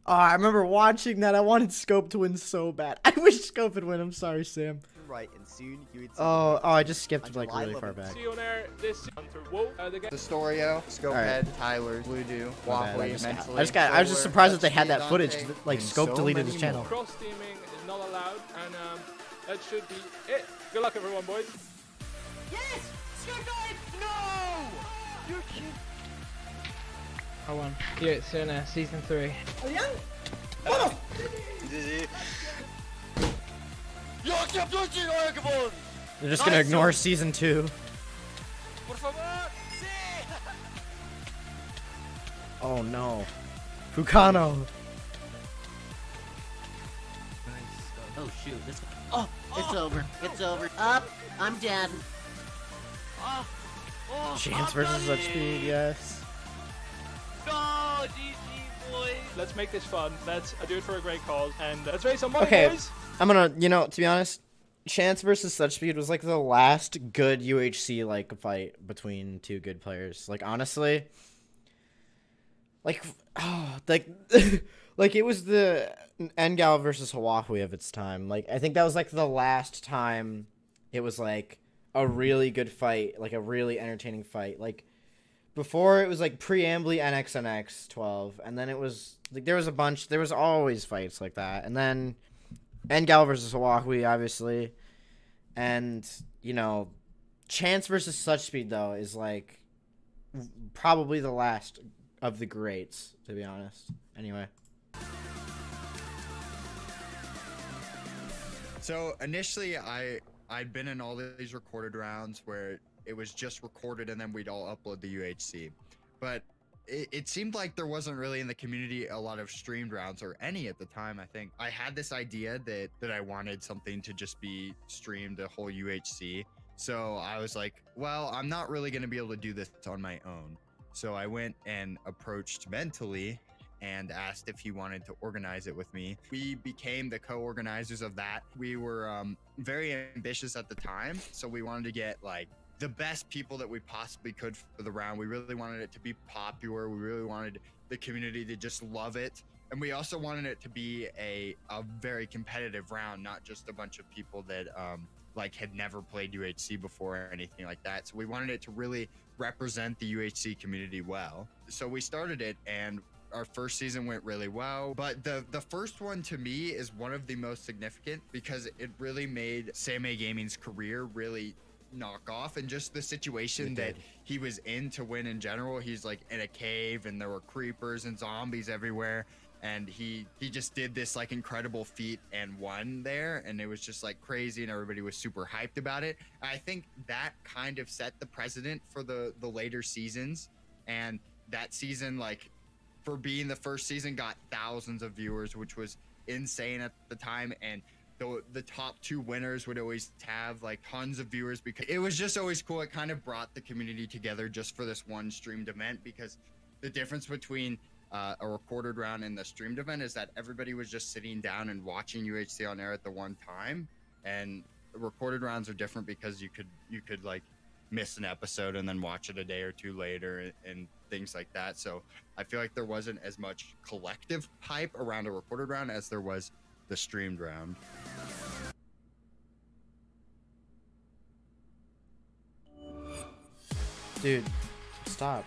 [SPEAKER 1] Oh, I remember watching that. I wanted Scope to win so bad. I wish Scope would win. I'm sorry, Sam.
[SPEAKER 3] Right, and soon UHC.
[SPEAKER 1] Oh, I just skipped like
[SPEAKER 3] July
[SPEAKER 1] really
[SPEAKER 3] 11th.
[SPEAKER 1] far back.
[SPEAKER 4] See you on air this Hunter Wolf. The game.
[SPEAKER 5] Exastorio, Scopehead,
[SPEAKER 1] Right.
[SPEAKER 5] Tyler, Blue Dew,
[SPEAKER 1] My bad,
[SPEAKER 5] Wahui, Mentally,
[SPEAKER 1] I was just
[SPEAKER 5] Solar,
[SPEAKER 1] surprised that they
[SPEAKER 5] Such
[SPEAKER 1] had
[SPEAKER 5] Speed,
[SPEAKER 1] that footage.
[SPEAKER 5] Dante,
[SPEAKER 1] Like
[SPEAKER 5] and
[SPEAKER 1] Scope
[SPEAKER 5] so
[SPEAKER 1] deleted
[SPEAKER 5] many
[SPEAKER 1] his channel.
[SPEAKER 5] more.
[SPEAKER 4] Cross teaming is not allowed, and that should be it. Good luck everyone, boys.
[SPEAKER 12] Yes! Scope! No! You're kidding.
[SPEAKER 7] I won. Yeah, it's in season 3.
[SPEAKER 1] They're just gonna ignore season 2. Oh no, Fukano.
[SPEAKER 24] Oh shoot, this. Oh, it's over. It's over. Up. I'm dead.
[SPEAKER 1] Chance versus Such Speed, yes.
[SPEAKER 12] No, GG boys.
[SPEAKER 4] Let's make this fun. Let's do it for a great cause, and let's raise some money,
[SPEAKER 1] Okay,
[SPEAKER 4] boys.
[SPEAKER 1] I'm gonna, to be honest, Chance versus Such Speed was like the last good UHC like fight between two good players. Like honestly, like like it was the Ngal versus Hawahui of its time. Like I think that was like the last time it was like a really good fight, like a really entertaining fight. Like before it was like Preambly NXNX 12, and then it was like there was always fights like that, and then Ngal versus Hawahui, obviously, and Chance versus Such Speed though is like probably the last of the greats, to be honest. Anyway.
[SPEAKER 5] So initially, I'd been in all these recorded rounds where it was just recorded and then we'd all upload the UHC, but it seemed like there wasn't really in the community a lot of streamed rounds, or any at the time. I think I had this idea that I wanted something to just be streamed, a whole UHC. So I was like, well, I'm not really going to be able to do this on my own. So I went and approached Mentally and asked if he wanted to organize it with me. We became the co-organizers of that. We were very ambitious at the time, so we wanted to get like the best people that we possibly could for the round. We really wanted it to be popular. We really wanted the community to just love it. And we also wanted it to be a very competitive round, not just a bunch of people that like had never played UHC before or anything like that. So we wanted it to really represent the UHC community well. So we started it, and our first season went really well, but the first one to me is one of the most significant because it really made Samei Gaming's career really knockoff, and just the situation that he was in to win in general. He's like in a cave and there were creepers and zombies everywhere, and he just did this like incredible feat and won there, and it was just like crazy, and everybody was super hyped about it. I think that kind of set the precedent for the later seasons, and that season, like for being the first season, got thousands of viewers, which was insane at the time. And the top 2 winners would always have like tons of viewers, because it was just always cool. It kind of brought the community together just for this one streamed event, because the difference between a recorded round and the streamed event is that everybody was just sitting down and watching UHC on air at the one time, and recorded rounds are different because you could like miss an episode and then watch it a day or 2 later and things like that. So I feel like there wasn't as much collective hype around a recorded round as there was the streamed round.
[SPEAKER 1] Dude, stop.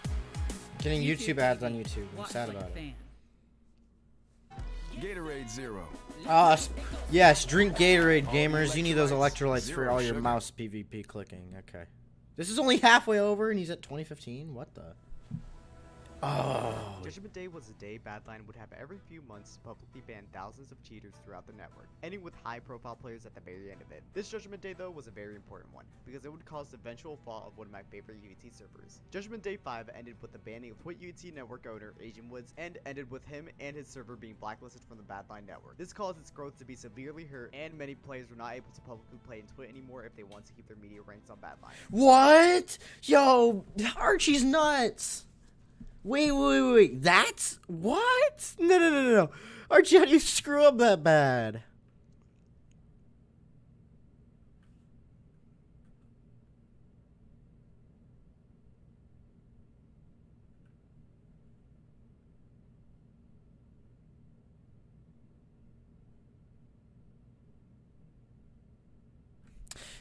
[SPEAKER 1] Getting YouTube ads on YouTube. I'm sad about it.
[SPEAKER 2] Gatorade Zero.
[SPEAKER 1] Yes, drink Gatorade, gamers. You need those electrolytes for all your mouse PvP clicking. Okay. This is only halfway over and he's at 2015? What the? Oh.
[SPEAKER 3] Judgment Day was a day Badlion would have every few months to publicly ban thousands of cheaters throughout the network, ending with high-profile players at the very end of it. This Judgment Day, though, was a very important one, because it would cause the eventual fall of one of my favorite UT servers. Judgment Day 5 ended with the banning of Twit UT network owner Asian Woods, and ended with him and his server being blacklisted from the Badlion network. This caused its growth to be severely hurt, and many players were not able to publicly play in Twit anymore if they want to keep their media ranks on Badlion.
[SPEAKER 1] What? Yo, Archie's nuts. Wait. That's what? No. Archie, how do you screw up that bad?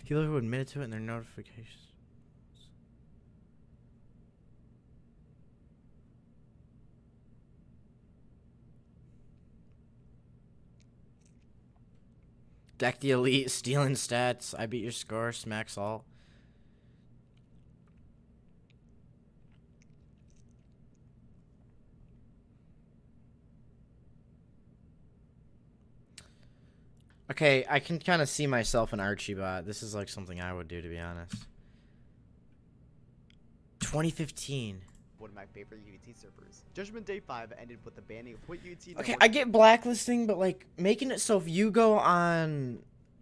[SPEAKER 1] People who admitted to it in their notifications. Deck the elite, stealing stats. I beat your score, smack salt. Okay, I can kind of see myself in Archie bot. This is like something I would do, to be honest. 2015.
[SPEAKER 3] One of my favorite UT servers. Judgment Day 5 ended with the banning of Twit UT.
[SPEAKER 1] Okay, I get blacklisting, but like making it so if you go on,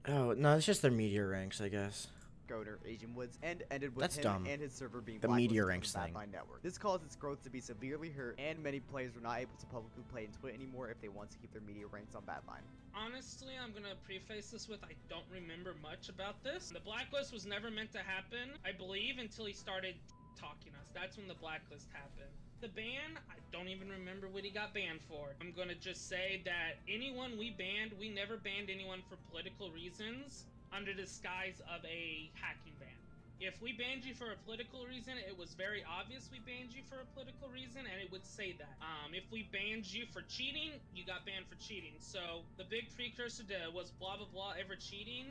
[SPEAKER 1] oh no, it's just their media ranks, I guess.
[SPEAKER 3] Owner Asian Woods, and ended with
[SPEAKER 1] That's
[SPEAKER 3] him
[SPEAKER 1] dumb.
[SPEAKER 3] and his server being
[SPEAKER 1] The media
[SPEAKER 3] blacklisted
[SPEAKER 1] ranks
[SPEAKER 3] from the
[SPEAKER 1] thing.
[SPEAKER 3] Badlion network. This caused its growth to be severely hurt, and many players were not able to publicly play in Twit anymore if they want to keep their media ranks on Badlion.
[SPEAKER 8] Honestly, I'm gonna preface this with I don't remember much about this. The blacklist was never meant to happen, I believe, until he started talking us. That's when the blacklist happened. The ban, I don't even remember what he got banned for. I'm gonna just say that anyone we banned, we never banned anyone for political reasons under disguise of a hacking ban. If we banned you for a political reason, it was very obvious we banned you for a political reason, and it would say that. If we banned you for cheating, you got banned for cheating. So the big precursor to was blah blah blah ever cheating.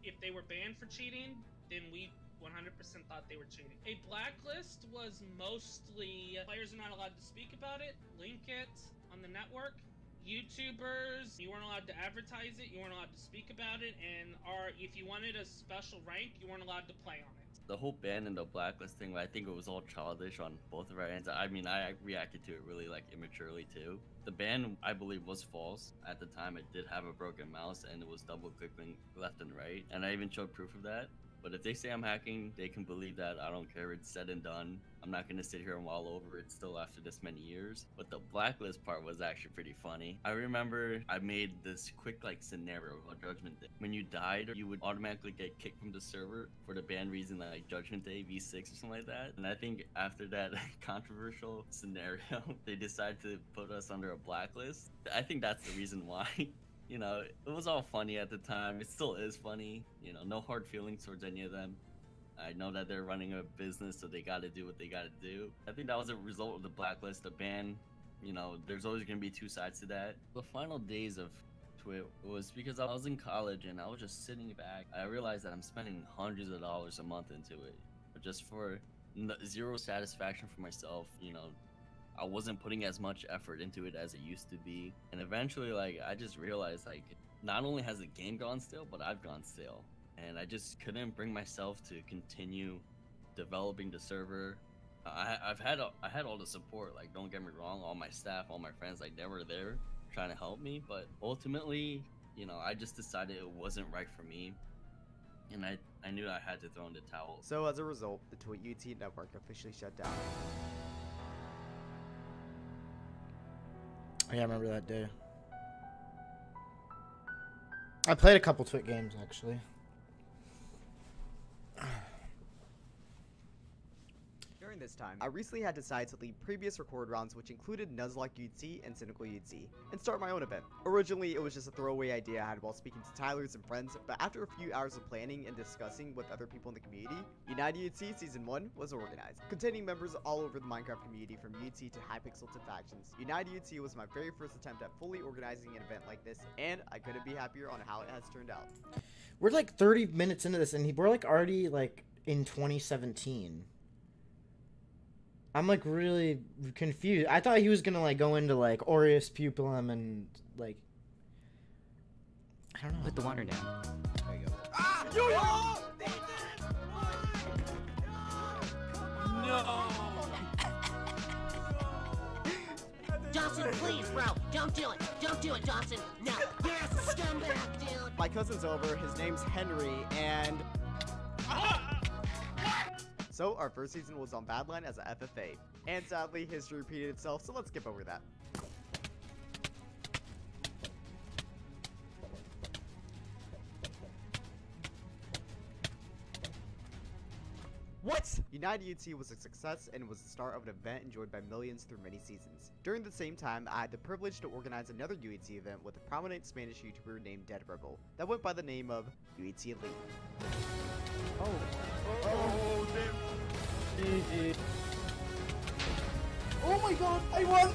[SPEAKER 8] If they were banned for cheating, then we 100% thought they were cheating. A blacklist was mostly players are not allowed to speak about it, link it on the network. YouTubers, you weren't allowed to advertise it, you weren't allowed to speak about it, and if you wanted a special rank, you weren't allowed to play on it.
[SPEAKER 18] The whole ban and the blacklist thing, I think it was all childish on both of our ends. I mean, I reacted to it really like immaturely too. The ban, I believe, was false. At the time, it did have a broken mouse and it was double clicking left and right. And I even showed proof of that. But if they say I'm hacking, they can believe that. I don't care. It's said and done. I'm not going to sit here and wall over it still after this many years. But the blacklist part was actually pretty funny. I remember I made this quick like scenario called Judgment Day. When you died, you would automatically get kicked from the server for the ban reason like Judgment Day V6 or something like that. And I think after that controversial scenario, they decided to put us under a blacklist. I think that's the reason why. You know, it was all funny at the time. It still is funny. You know, no hard feelings towards any of them. I know that they're running a business, so they got to do what they got to do. I think that was a result of the blacklist, the ban. You know, there's always going to be two sides to that. The final days of to it was because I was in college and I was just sitting back. I realized that I'm spending hundreds of dollars a month into it, but just for zero satisfaction for myself. You know, I wasn't putting as much effort into it as it used to be. And eventually, like, I just realized, like, not only has the game gone stale, but I've gone stale. And I just couldn't bring myself to continue developing the server. I had all the support, like, don't get me wrong, all my staff, all my friends, like, they were there trying to help me, but ultimately, you know, I just decided it wasn't right for me, and I knew I had to throw in the towel.
[SPEAKER 3] So as a result, the Twitch UT network officially shut down.
[SPEAKER 1] Yeah, I remember that day. I played a couple Twitch games, actually.
[SPEAKER 3] During this time, I recently had decided to leave previous record rounds, which included Nuzlocke UHC and Cynical UHC, and start my own event. Originally, it was just a throwaway idea I had while speaking to Tyler's and friends, but after a few hours of planning and discussing with other people in the community, United UHC Season 1 was organized, containing members all over the Minecraft community from UHC to Hypixel to factions. United UHC was my very first attempt at fully organizing an event like this, and I couldn't be happier on how it has turned out.
[SPEAKER 1] We're like 30 minutes into this, and we're like already like in 2017. I'm like really confused. I thought he was gonna like go into like Aureus Pupillum and like I don't know.
[SPEAKER 3] Put the water down.
[SPEAKER 1] There you go.
[SPEAKER 6] Ah!
[SPEAKER 24] No! Johnson, please, bro, don't do it. Don't do it, Johnson. No, you're a scumbag, dude.
[SPEAKER 3] My cousin's over. His name's Henry, and so our first season was on Badlion as a FFA, and sadly history repeated itself, so let's skip over that. What? United UT was a success and was the start of an event enjoyed by millions through many seasons. During the same time, I had the privilege to organize another UHC event with a prominent Spanish YouTuber named Dead Rebel that went by the name of UHC Elite.
[SPEAKER 6] Oh, damn.
[SPEAKER 1] GG. Oh my god, I won!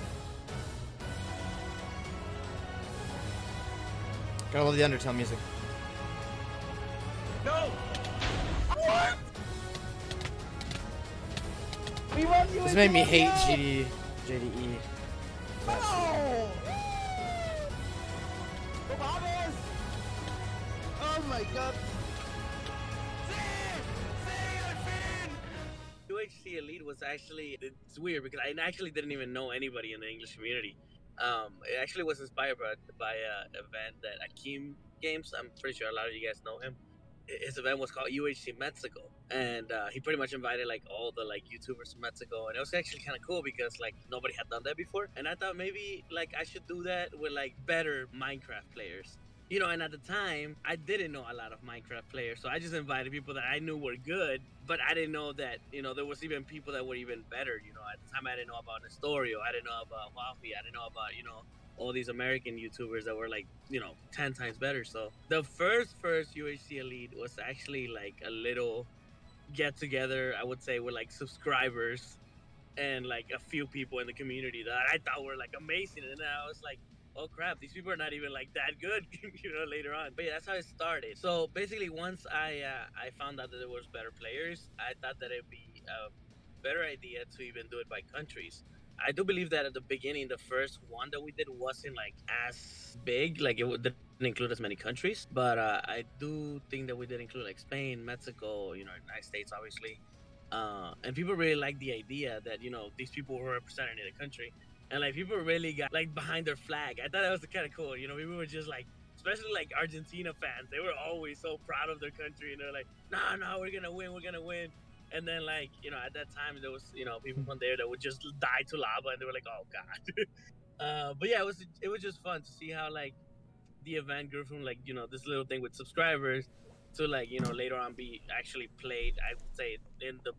[SPEAKER 1] Gotta love the Undertale music.
[SPEAKER 6] No!
[SPEAKER 1] What? We won you. This made me hate JDE.
[SPEAKER 6] Oh! Oh my god.
[SPEAKER 9] UHC Elite was actually, it's weird because I actually didn't even know anybody in the English community. It actually was inspired by an event that Akeem Games, I'm pretty sure a lot of you guys know him. His event was called UHC Mexico, and he pretty much invited like all the like YouTubers from Mexico, and it was actually kind of cool because like nobody had done that before, and I thought maybe like I should do that with like better Minecraft players. You know, and at the time, I didn't know a lot of Minecraft players, so I just invited people that I knew were good, but I didn't know that, you know, there was even people that were even better. You know, at the time, I didn't know about Nestorio, I didn't know about Wafi, I didn't know about, you know, all these American YouTubers that were like, you know, 10 times better. So the first UHC Elite was actually like a little get together, I would say, with like subscribers and like a few people in the community that I thought were like amazing. And then I was like, oh crap, these people are not even like that good, you know, later on. But yeah, that's how it started. So basically, once I found out that there was better players, I thought that it'd be a better idea to even do it by countries. I do believe that at the beginning, the first one that we did wasn't like as big, like it didn't include as many countries. But I do think that we did include like Spain, Mexico, you know, United States, obviously. And people really liked the idea that, you know, these people were representing the country. And like people really got like behind their flag. I thought that was kind of cool. You know, people were just like, especially like Argentina fans, they were always so proud of their country, and they're like, no, we're gonna win. And then like, you know, at that time there was, you know, people from there that would just die to lava, and they were like, oh god. But yeah, it was just fun to see how like the event grew from like, you know, this little thing with subscribers to like, you know, later on be actually played, I would say, in the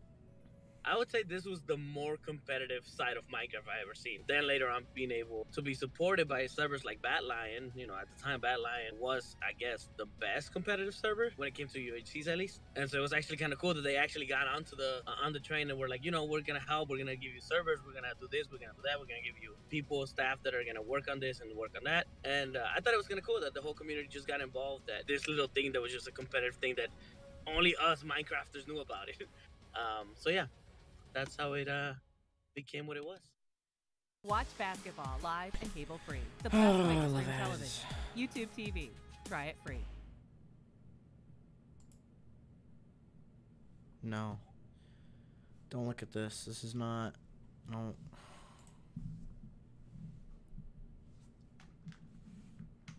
[SPEAKER 9] I would say this was the more competitive side of Minecraft I ever seen. Then later on, being able to be supported by servers like Badlion, you know, at the time Badlion was, I guess, the best competitive server when it came to UHCs at least. And so it was actually kind of cool that they actually got onto the on the train and were like, you know, we're gonna help, we're gonna give you servers, we're gonna do this, we're gonna do that, we're gonna give you people, staff that are gonna work on this and work on that. And I thought it was kind of cool that the whole community just got involved. That this little thing that was just a competitive thing that only us Minecrafters knew about it. So yeah. That's how it became what it was.
[SPEAKER 10] Watch basketball live and cable free. The best way to stream television. YouTube TV. Try it free.
[SPEAKER 1] No. Don't look at this. This is not. No.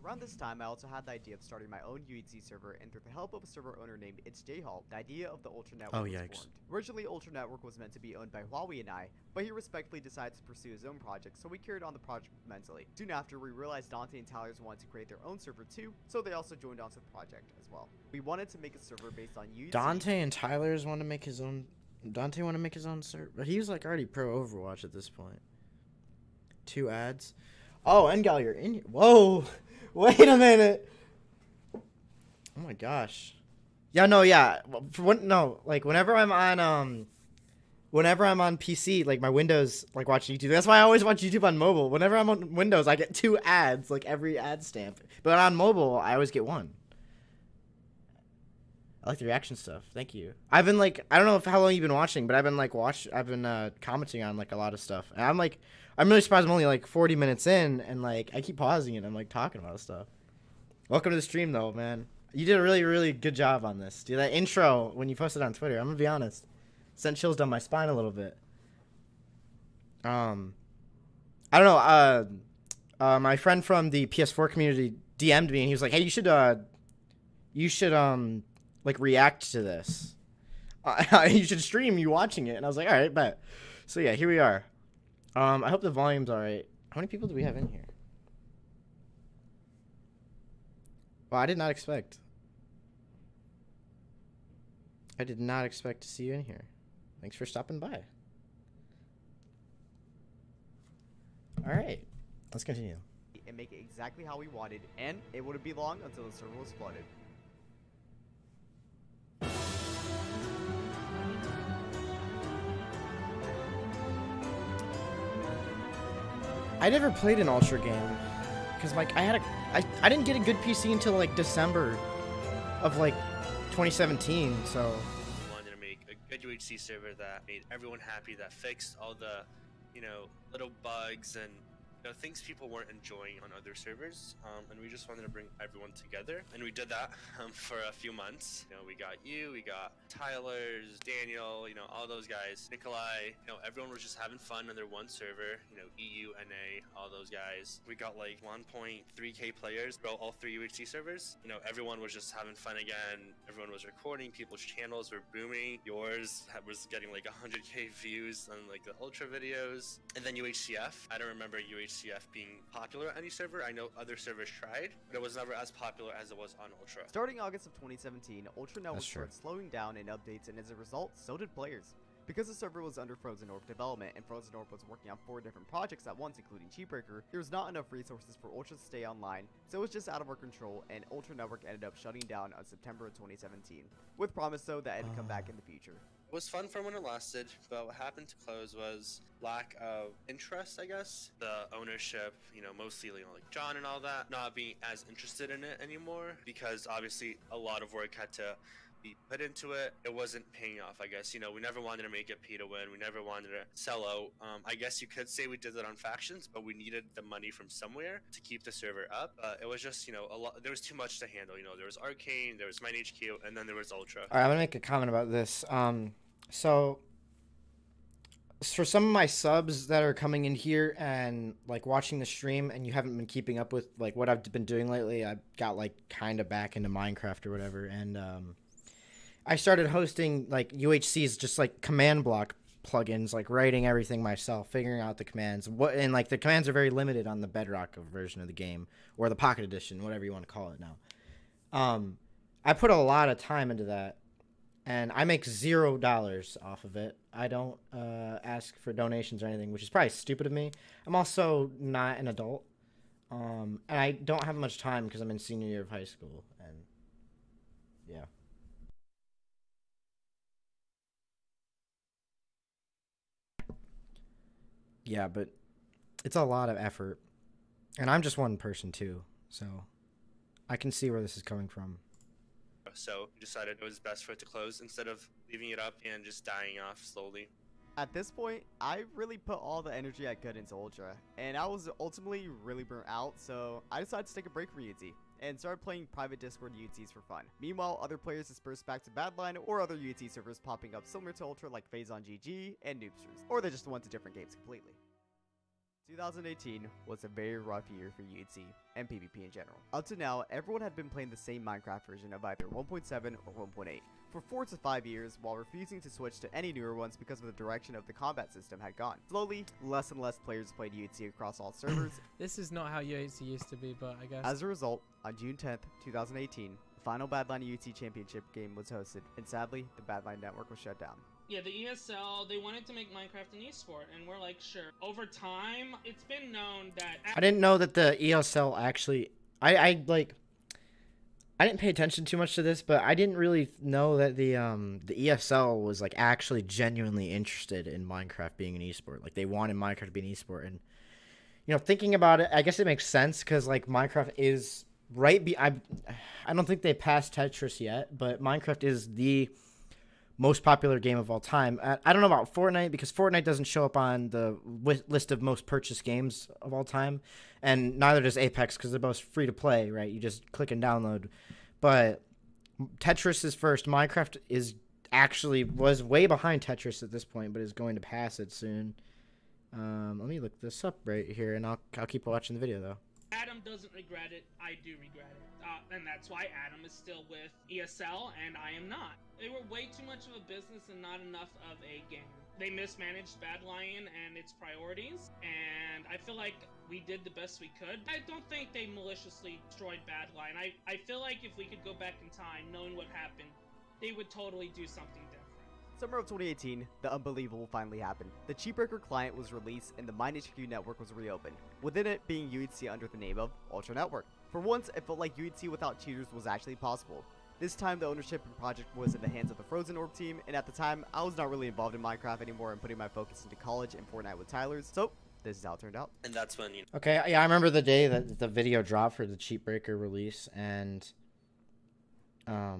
[SPEAKER 3] Around this time, I also had the idea of starting my own UHC server, and through the help of a server owner named It's J-Hall, the idea of the Ultra Network was formed. Originally, Ultra Network was meant to be owned by Huawei and I, but he respectfully decided to pursue his own project, so we carried on the project mentally. Soon after, we realized Dante and Tyler's wanted to create their own server too, so they also joined onto the project as well. We wanted to make a server based on UHC.
[SPEAKER 1] Dante and Tyler's want to make his own. Dante want to make his own server, but he was like already pro Overwatch at this point. 2 ads. Oh, Engal, you're in here. Whoa. Wait a minute. Oh my gosh. Yeah, no, yeah. Like whenever I'm on PC, like my Windows, like watching YouTube. That's why I always watch YouTube on mobile. Whenever I'm on Windows, I get 2 ads, like every ad stamp. But on mobile, I always get 1. I like the reaction stuff. Thank you. I've been like, I don't know how long you've been watching, but I've been like commenting on like a lot of stuff. And I'm really surprised I'm only like 40 minutes in, and like I keep pausing and I'm like talking about stuff. Welcome to the stream though, man. You did a really, really good job on this. Dude, that intro when you posted on Twitter, I'm gonna be honest, sent chills down my spine a little bit. I don't know. My friend from the PS4 community DM'd me and he was like, "Hey, you should like react to this. You should stream you watching it." And I was like, "All right, bet." So yeah, here we are. I hope the volume's all right. How many people do we have in here? Well, I did not expect to see you in here. Thanks for stopping by. All right, let's continue.
[SPEAKER 3] And make it exactly how we wanted, and it wouldn't be long until the server was flooded.
[SPEAKER 1] I never played an Ultra game because like I didn't get a good PC until like December of like 2017. So
[SPEAKER 13] wanted to make a good UHC server that made everyone happy, that fixed all the, little bugs and things people weren't enjoying on other servers, and we just wanted to bring everyone together, and we did that for a few months. We got you, we got Tyler's, Daniel, all those guys, Nikolai, everyone was just having fun on their one server, EU, NA, all those guys. We got like 1.3k players throughout all 3 UHC servers. Everyone was just having fun again. Everyone was recording, people's channels were booming. Yours was getting like 100k views on like the Ultra videos. And then UHCF, I don't remember UHCF being popular on any server. I know other servers tried, but it was never as popular as it was on Ultra.
[SPEAKER 3] Starting August of 2017, Ultra Network started slowing down in updates, and as a result, so did players. Because the server was under Frozen Orb development, and Frozen Orb was working on 4 different projects at once, including Cheatbreaker, there was not enough resources for Ultra to stay online, so it was just out of our control, and Ultra Network ended up shutting down on September of 2017. With promise, though, that it would come back in the future.
[SPEAKER 13] It was fun for when it lasted, but what happened to close was lack of interest, I guess. The ownership, mostly like John and all that, not being as interested in it anymore, because obviously a lot of work had to be put into it. It wasn't paying off, I guess. We never wanted to make it pay to win. We never wanted to sell out. I guess you could say we did that on factions, but we needed the money from somewhere to keep the server up. It was just, a lot. There was too much to handle. There was Arcane, there was Mine HQ, and then there was Ultra.
[SPEAKER 1] All right, I'm gonna make a comment about this. So for some of my subs that are coming in here and like watching the stream, and you haven't been keeping up with like what I've been doing lately, I got like kind of back into Minecraft or whatever, and I started hosting like UHC's, just like command block plugins, like writing everything myself, figuring out the commands. And like the commands are very limited on the Bedrock version of the game, or the Pocket Edition, whatever you want to call it now. I put a lot of time into that, and I make $0 off of it. I don't ask for donations or anything, which is probably stupid of me. I'm also not an adult, and I don't have much time because I'm in senior year of high school, and yeah. Yeah, but it's a lot of effort, and I'm just one person too, so I can see where this is coming from.
[SPEAKER 13] So we decided it was best for it to close instead of leaving it up and just dying off slowly.
[SPEAKER 3] At this point, I really put all the energy I could into Ultra, and I was ultimately really burnt out, so I decided to take a break from UT and started playing private Discord UTs for fun. Meanwhile, other players dispersed back to Badlion or other UT servers popping up similar to Ultra like Phase on GG and Noobsters, or they just went to different games completely. 2018 was a very rough year for UHC and PvP in general. Up to now, everyone had been playing the same Minecraft version of either 1.7 or 1.8 for 4 to 5 years while refusing to switch to any newer ones because of the direction of the combat system had gone. Slowly, less and less players played UHC across all servers.
[SPEAKER 7] This is not how UHC used to be, but I guess.
[SPEAKER 3] As a result, on June 10th, 2018, the final Badlion UHC Championship game was hosted, and sadly, the Badlion network was shut down.
[SPEAKER 8] Yeah, the ESL, they wanted to make Minecraft an esport, and we're like, sure. Over time, it's been known that...
[SPEAKER 1] I didn't know that the ESL actually... I didn't pay attention too much to this, but I didn't really know that the ESL was, like, actually genuinely interested in Minecraft being an esport. Like, they wanted Minecraft to be an esport, and, you know, thinking about it, I guess it makes sense, because, like, Minecraft is I don't think they passed Tetris yet, but Minecraft is the most popular game of all time. I don't know about Fortnite because Fortnite doesn't show up on the list of most purchased games of all time, and neither does Apex because they're both free to play, right? You just click and download. But Tetris is first. Minecraft was way behind Tetris at this point, but is going to pass it soon. Let me look this up right here, and I'll keep watching the video though.
[SPEAKER 8] Adam doesn't regret it. I do regret it. And that's why Adam is still with ESL and I am not. They were way too much of a business and not enough of a game. They mismanaged Badlion and its priorities, and I feel like we did the best we could. I don't think they maliciously destroyed Badlion. I feel like if we could go back in time, knowing what happened, they would totally do something different.
[SPEAKER 3] Summer of 2018, the unbelievable finally happened. The Cheatbreaker client was released and the MineHQ network was reopened, within it being UHC under the name of Ultra Network. For once, it felt like UHC without cheaters was actually possible. This time, the ownership and project was in the hands of the Frozen Orb team, and at the time, I was not really involved in Minecraft anymore and putting my focus into college and Fortnite with Tyler's, so this is how it turned out.
[SPEAKER 13] And that's when, you know.
[SPEAKER 1] Okay, yeah, I remember the day that the video dropped for the Cheatbreaker release, and oh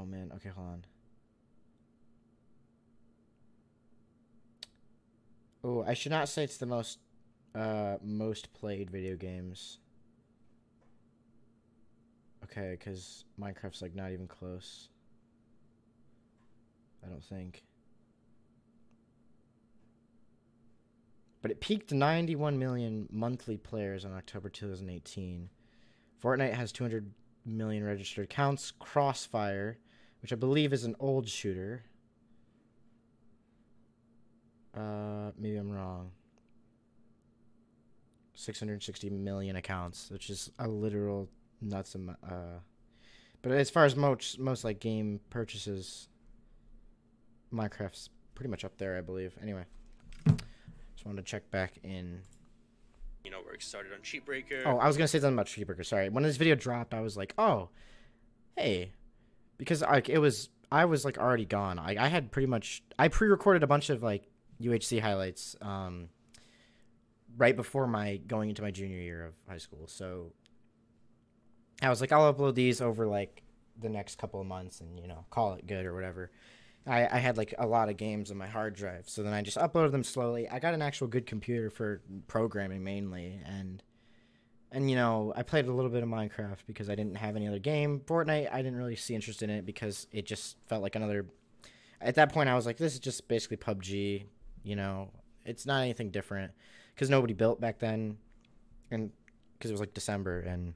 [SPEAKER 1] man, okay, hold on. Oh, I should not say it's the most played video games. Okay, because Minecraft's like not even close. I don't think. But it peaked 91 million monthly players on October 2018. Fortnite has 200 million registered accounts. Crossfire, which I believe is an old shooter. Maybe I'm wrong. 660 million accounts, which is a literal nuts. But as far as most like game purchases, Minecraft's pretty much up there, I believe. Anyway, just wanted to check back in.
[SPEAKER 13] You know, where it started on Cheatbreaker.
[SPEAKER 1] Oh, I was gonna say something about Cheatbreaker. Sorry. When this video dropped, I was like, oh, hey, because like I was like already gone. I had pretty much pre-recorded a bunch of like UHC highlights right before my going into my junior year of high school. So I was like, I'll upload these over like the next couple of months and, you know, call it good or whatever. I had like a lot of games on my hard drive, so then I just uploaded them slowly. I got an actual good computer for programming mainly, and you know, I played a little bit of Minecraft because I didn't have any other game. Fortnite, I didn't really see interest in it because it just felt like another. At that point, I was like, this is just basically PUBG. You know, it's not anything different because nobody built back then, and because it was like December, and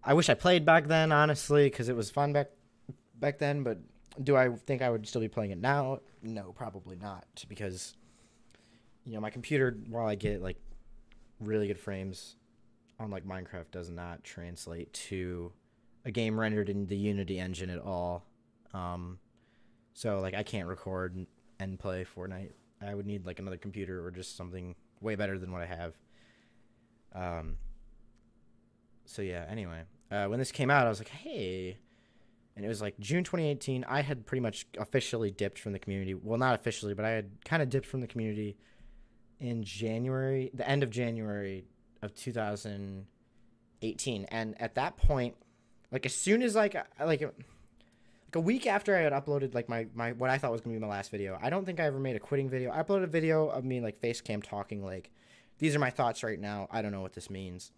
[SPEAKER 1] I wish I played back then, honestly, because it was fun back then, but. Do I think I would still be playing it now? No, probably not, because, you know, my computer, while I get, like, really good frames on, like, Minecraft, does not translate to a game rendered in the Unity engine at all. So like I can't record and play Fortnite. I would need like another computer or just something way better than what I have. So yeah, anyway, when this came out, I was like, hey, and it was like June 2018. I had pretty much officially dipped from the community. Well, not officially, but I had kind of dipped from the community in January, the end of January of 2018. And at that point, like as soon as like a week after I had uploaded like my what I thought was gonna be my last video, I don't think I ever made a quitting video. I uploaded a video of me like face cam talking like, these are my thoughts right now. I don't know what this means.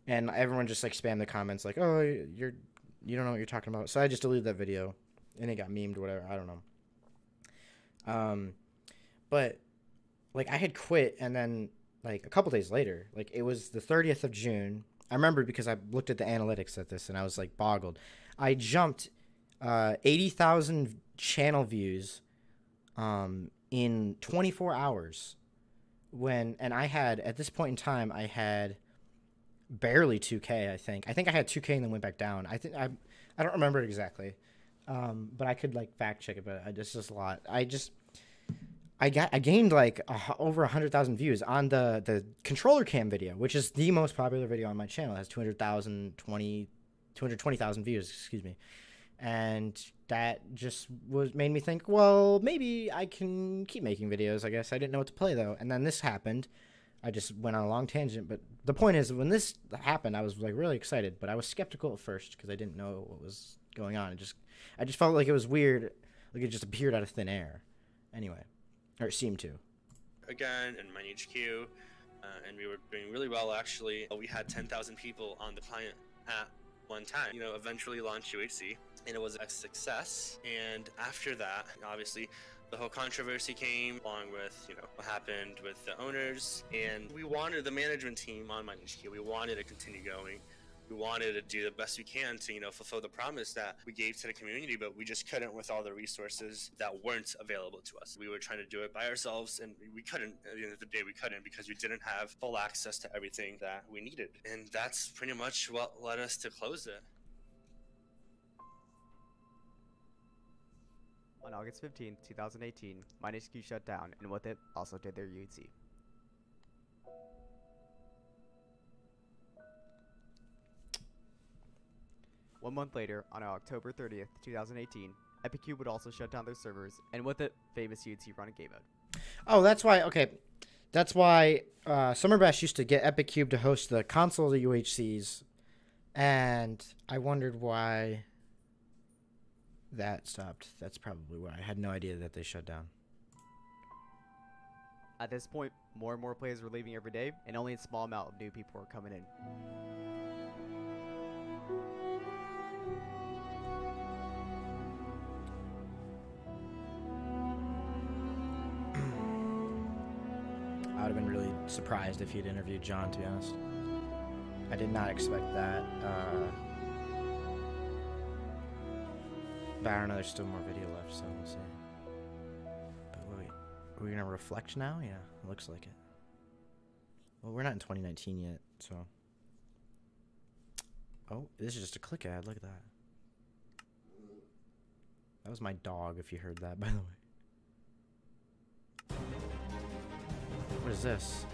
[SPEAKER 1] And everyone just like spammed the comments like, oh, you don't know what you're talking about. So I just deleted that video and it got memed or whatever. I don't know. But like I had quit, and then like a couple days later, like it was the 30th of June. I remember because I looked at the analytics at this and I was like boggled. I jumped 80,000 channel views in 24 hours. And I had, at this point in time, I had barely 2K, I think. I think I had 2K and then went back down. I don't remember it exactly. But I could like fact check it, but it's just a lot. I gained like over 100,000 views on the controller cam video, which is the most popular video on my channel. It has 220,000 views, excuse me. And that just made me think, well, maybe I can keep making videos, I guess. I didn't know what to play though. And then this happened. I just went on a long tangent, but the point is, when this happened, I was like really excited, but I was skeptical at first because I didn't know what was going on. I just felt like it was weird, like it just appeared out of thin air. Anyway, or it seemed to.
[SPEAKER 13] Again, in Mine HQ, and we were doing really well actually. We had 10,000 people on the client at one time. You know, eventually launched UHC, and it was a success. And after that, obviously, the whole controversy came along with, you know, what happened with the owners, and we wanted the management team on Mine HQ. We wanted to continue going. We wanted to do the best we can to, you know, fulfill the promise that we gave to the community, but we just couldn't with all the resources that weren't available to us. We were trying to do it by ourselves, and we couldn't. At the end of the day, we couldn't because we didn't have full access to everything that we needed. And that's pretty much what led us to close it.
[SPEAKER 3] On August 15, 2018, Mine HQ shut down, and with it, also did their UHC. One month later, on October 30th, 2018, Epicube would also shut down their servers, and with it, famous UHC run in game mode.
[SPEAKER 1] Oh, that's why, okay. That's why Summer Bash used to get Epicube to host the console of the UHCs, and I wondered why that stopped. That's probably why. I had no idea that they shut down.
[SPEAKER 3] At this point, more and more players were leaving every day, and only a small amount of new people were coming in.
[SPEAKER 1] I would have been really surprised if he'd interviewed John, to be honest. I did not expect that. But I don't know, there's still more video left, so we'll see. But wait, are we gonna reflect now? Yeah, it looks like it. Well, we're not in 2019 yet, so. Oh, this is just a click ad, look at that. That was my dog, if you heard that, by the way. What is this?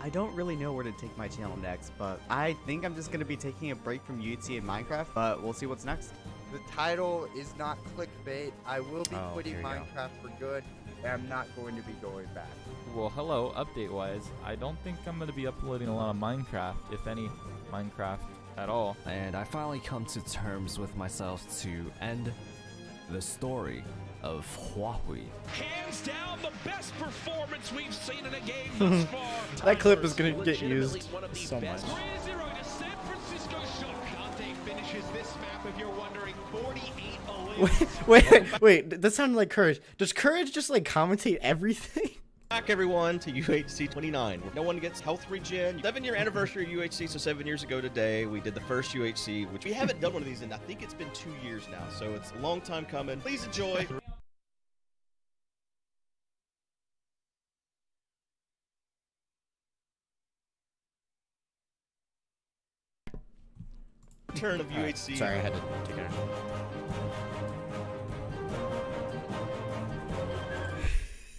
[SPEAKER 3] I don't really know where to take my channel next, but I think I'm just going to be taking a break from UHC and Minecraft, but we'll see what's next.
[SPEAKER 14] The title is not clickbait. I will be quitting
[SPEAKER 1] here you
[SPEAKER 14] Minecraft for good, and I'm not going to be going back.
[SPEAKER 22] Well, hello, update-wise. I don't think I'm going to be uploading a lot of Minecraft, if any Minecraft at all.
[SPEAKER 15] And I finally come to terms with myself to end the story of Huawei.
[SPEAKER 2] Hands down, the best performance we've seen in a game thus far.
[SPEAKER 1] That clip is gonna get used so much.
[SPEAKER 2] 3-0 to San Francisco Shock. Dante finishes this map, if you're wondering, 48 eliminations.
[SPEAKER 1] Wait, that sounded like Courage. Does Courage just like commentate everything?
[SPEAKER 16] Back everyone to UHC 29, where no one gets health regen. 7-year anniversary of UHC, so 7 years ago today, we did the first UHC, which we haven't done one of these in, I think it's been 2 years now, so it's a long time coming. Please enjoy. return of UHC.
[SPEAKER 1] Sorry, I had to take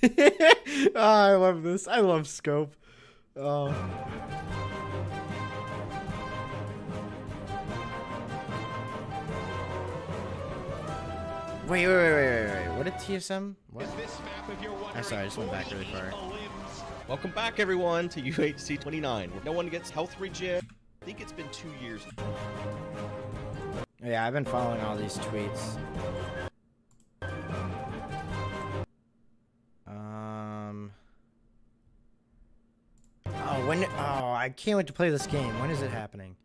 [SPEAKER 1] it. Oh, I love this. I love Scope. Oh. Wait. What did TSM? What? I'm sorry, I just went back really far.
[SPEAKER 16] Welcome back, everyone, to UHC 29, where no one gets health regen. I think it's been 2 years.
[SPEAKER 1] Yeah, I've been following all these tweets. Oh, I can't wait to play this game. When is it happening?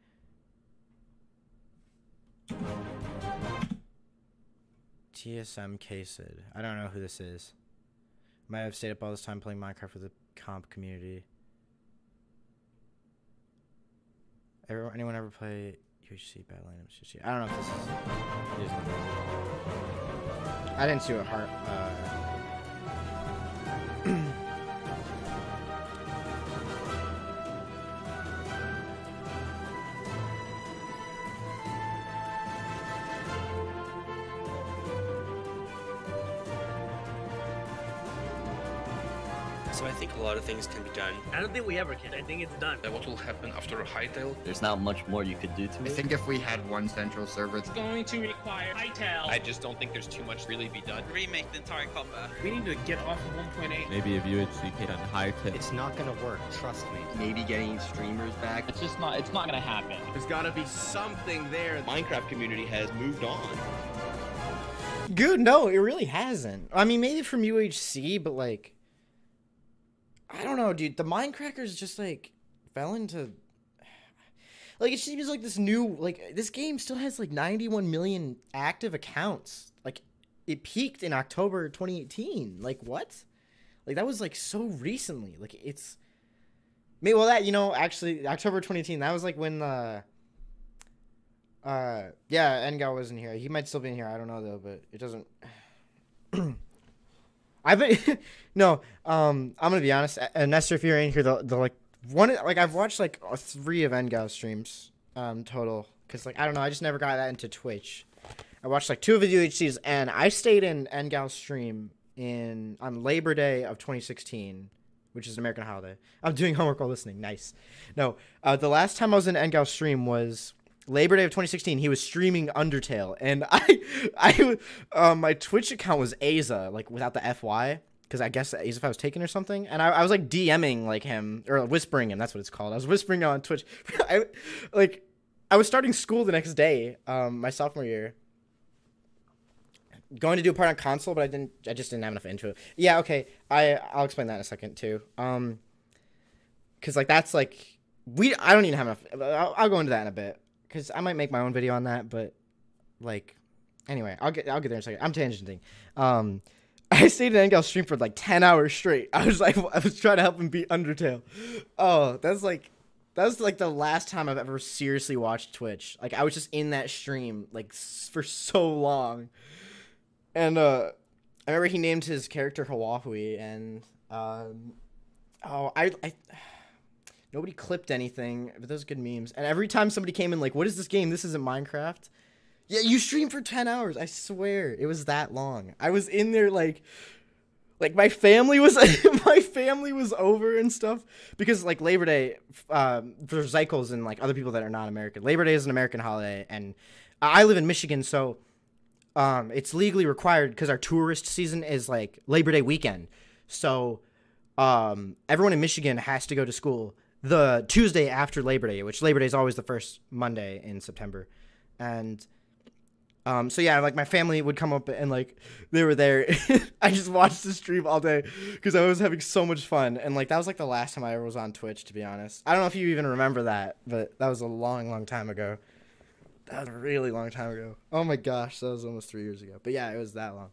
[SPEAKER 1] TSM K-Sid. I don't know who this is. Might have stayed up all this time playing Minecraft with the comp community. Anyone ever play UHC Badlion? I don't know if this is. I didn't see what heart.
[SPEAKER 13] So I think a lot of things can be done.
[SPEAKER 9] I don't think we ever can. I think it's done.
[SPEAKER 13] What will happen after a hightail?
[SPEAKER 18] There's not much more you could do to it.
[SPEAKER 5] I think if we had one central server,
[SPEAKER 8] It's going to require hightail.
[SPEAKER 21] I just don't think there's too much really be done.
[SPEAKER 9] Remake the entire combat.
[SPEAKER 8] We need to get off of 1.8.
[SPEAKER 15] Maybe if UHC can high tip.
[SPEAKER 23] It's not gonna work, trust me.
[SPEAKER 18] Maybe getting streamers back.
[SPEAKER 22] It's not gonna happen.
[SPEAKER 6] There's gotta be something there.
[SPEAKER 16] The Minecraft community has moved on.
[SPEAKER 1] Good, no, it really hasn't. I mean, maybe from UHC, but like, I don't know, dude. The Minecrackers just like fell into, like, it seems like this new, like, this game still has like 91 million active accounts. Like, it peaked in October 2018. Like, what? Like, that was like so recently. Like, it's, maybe, well, that, you know, actually October 2018. That was like when yeah, Engal wasn't here. He might still be in here. I don't know though, but it doesn't. I've been no. I'm gonna be honest. Nestor, if you're in here, the like one, like I've watched like 3 of Engal streams total, because like I don't know, I just never got that into Twitch. I watched like 2 of the UHCs, and I stayed in Engal's stream on Labor Day of 2016, which is an American holiday. I'm doing homework while listening. Nice. No, the last time I was in Engal's stream was Labor Day of 2016. He was streaming Undertale, and my Twitch account was Aza, like without the FY, because I guess Aza if I was taken or something, and I was like DMing like him, or whispering him. That's what it's called. I was whispering on Twitch. I was starting school the next day, my sophomore year, going to do a part on console, but I just didn't have enough intro. Yeah, okay, I'll explain that in a second too. Because like that's like I don't even have enough. I'll go into that in a bit. Because I might make my own video on that, but like, anyway, I'll get there in a second. I'm tangenting. I stayed in Engal's stream for like 10 hours straight. I was trying to help him beat Undertale. Oh, that was like the last time I've ever seriously watched Twitch. Like, I was just in that stream like for so long. And I remember he named his character Hawahui, and nobody clipped anything, but those good memes. And every time somebody came in like, what is this game? This isn't Minecraft. Yeah, you streamed for 10 hours. I swear. It was that long. I was in there like my family was over and stuff, because like Labor Day for Zycles and like other people that are not American. Labor Day is an American holiday, and I live in Michigan, so it's legally required because our tourist season is like Labor Day weekend. So everyone in Michigan has to go to school the Tuesday after Labor Day, which Labor Day is always the first Monday in September. And so yeah, like my family would come up and like they were there. I just watched the stream all day because I was having so much fun. And like that was like the last time I ever was on Twitch, to be honest. I don't know if you even remember that, but that was a long time ago. That was a really long time ago. Oh my gosh, that was almost 3 years ago. But yeah, it was that long.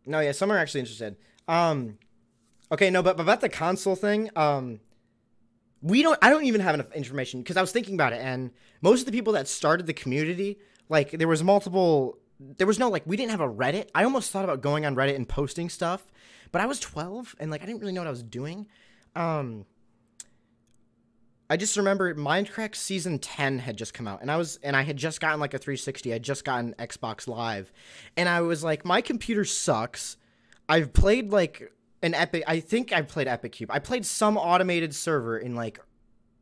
[SPEAKER 1] No, yeah, some are actually interested. Okay, no, but about the console thing, I don't even have enough information, because I was thinking about it, and most of the people that started the community, like, we didn't have a Reddit. I almost thought about going on Reddit and posting stuff, but I was 12, and, like, I didn't really know what I was doing. I just remember Minecraft Season 10 had just come out, and I had just gotten like a 360. I had just gotten Xbox Live, and I was like, my computer sucks. I've played like an Epic. I think I've played Epic Cube. I played some automated server in like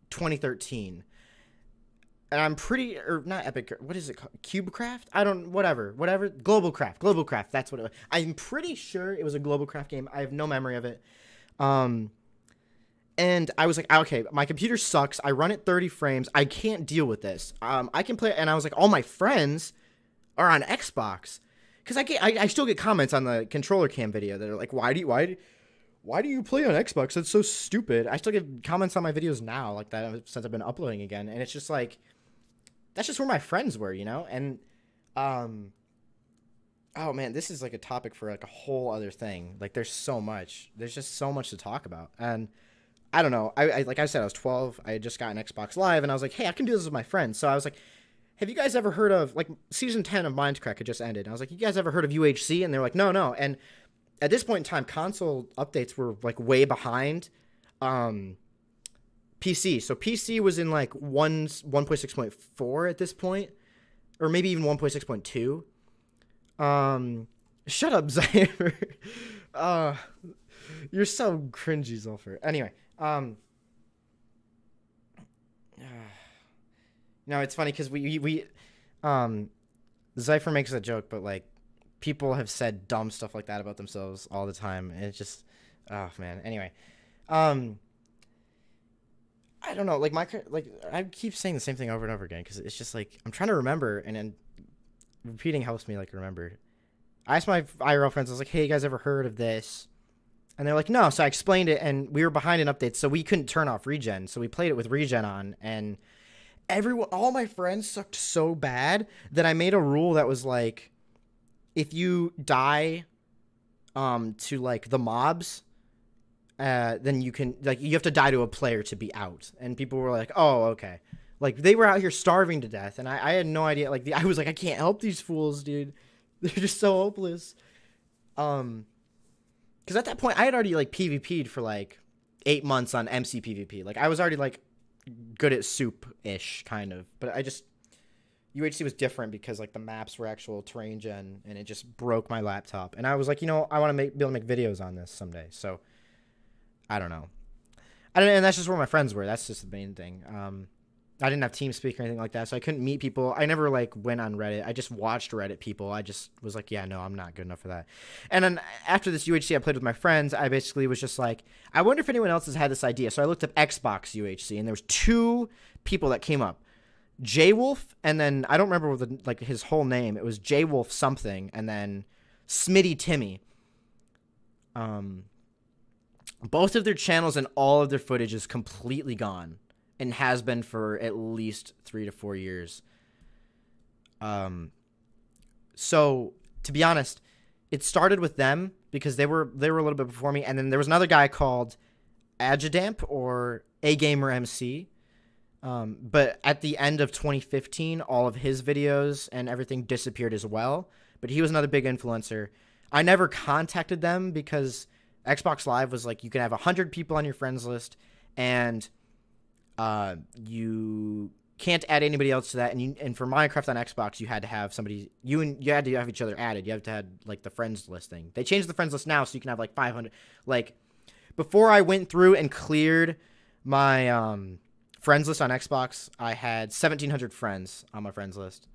[SPEAKER 1] 2013, and I'm pretty or not Epic. What is it called? CubeCraft? I don't. Whatever. Globalcraft. That's what it was. I'm pretty sure it was a Globalcraft game. I have no memory of it. And I was like, okay, my computer sucks. I run at 30 frames. I can't deal with this. I can play, and I was like, all my friends are on Xbox, because I still get comments on the controller cam video that are like, why do you play on Xbox? That's so stupid. I still get comments on my videos now like that since I've been uploading again, and it's just like, that's just where my friends were, you know. And oh man, this is like a topic for like a whole other thing. Like there's just so much to talk about. And I don't know. I like I said, I was 12. I had just gotten Xbox Live, and I was like, hey, I can do this with my friends. So I was like, have you guys ever heard of, like, Season 10 of Minecraft had just ended. And I was like, you guys ever heard of UHC? And they were like, no. And at this point in time, console updates were, like, way behind PC. So PC was in, like, 1.6.4 at this point. Or maybe even 1.6.2. Shut up, Zymer. You're so cringy, Zulfer. Anyway, no, it's funny because Zypher makes a joke, but like people have said dumb stuff like that about themselves all the time, and it's just, oh man. Anyway, I don't know, like I keep saying the same thing over and over again because it's just like I'm trying to remember, and then repeating helps me like remember. I asked my IRL friends, I was like, hey, you guys ever heard of this? And they're like, no. So I explained it, and we were behind in updates, so we couldn't turn off regen. So we played it with regen on, and all my friends sucked so bad that I made a rule that was like, if you die to like the mobs, then you can, like, you have to die to a player to be out. And people were like, oh, okay. Like, they were out here starving to death, and I had no idea. Like, I was like, I can't help these fools, dude. They're just so hopeless. Because at that point, I had already, like, PvP'd for, like, 8 months on MC PvP. Like, I was already, like, good at soup-ish, kind of. But I just... UHC was different because, like, the maps were actual terrain gen, and it just broke my laptop. And I was like, you know, I want to be able to make videos on this someday. So, I don't know. And that's just where my friends were. That's just the main thing. I didn't have TeamSpeak or anything like that, so I couldn't meet people. I never, like, went on Reddit. I just watched Reddit people. I just was like, yeah, no, I'm not good enough for that. And then after this UHC I played with my friends, I basically was just like, I wonder if anyone else has had this idea. So I looked up Xbox UHC, and there was 2 people that came up. J-Wolf, and then, I don't remember like his whole name. It was J-Wolf something, and then Smitty Timmy. Both of their channels and all of their footage is completely gone. And has been for at least 3 to 4 years. So to be honest, it started with them because they were a little bit before me, and then there was another guy called Adjudamp or A Gamer MC. But at the end of 2015, all of his videos and everything disappeared as well. But he was another big influencer. I never contacted them because Xbox Live was like, you can have 100 people on your friends list, and you can't add anybody else to that, and for Minecraft on Xbox, you had to have somebody, you had to have each other added. You have to have like the friends list thing. They changed the friends list now, so you can have like 500. Like before I went through and cleared my friends list on Xbox, I had 1,700 friends on my friends list.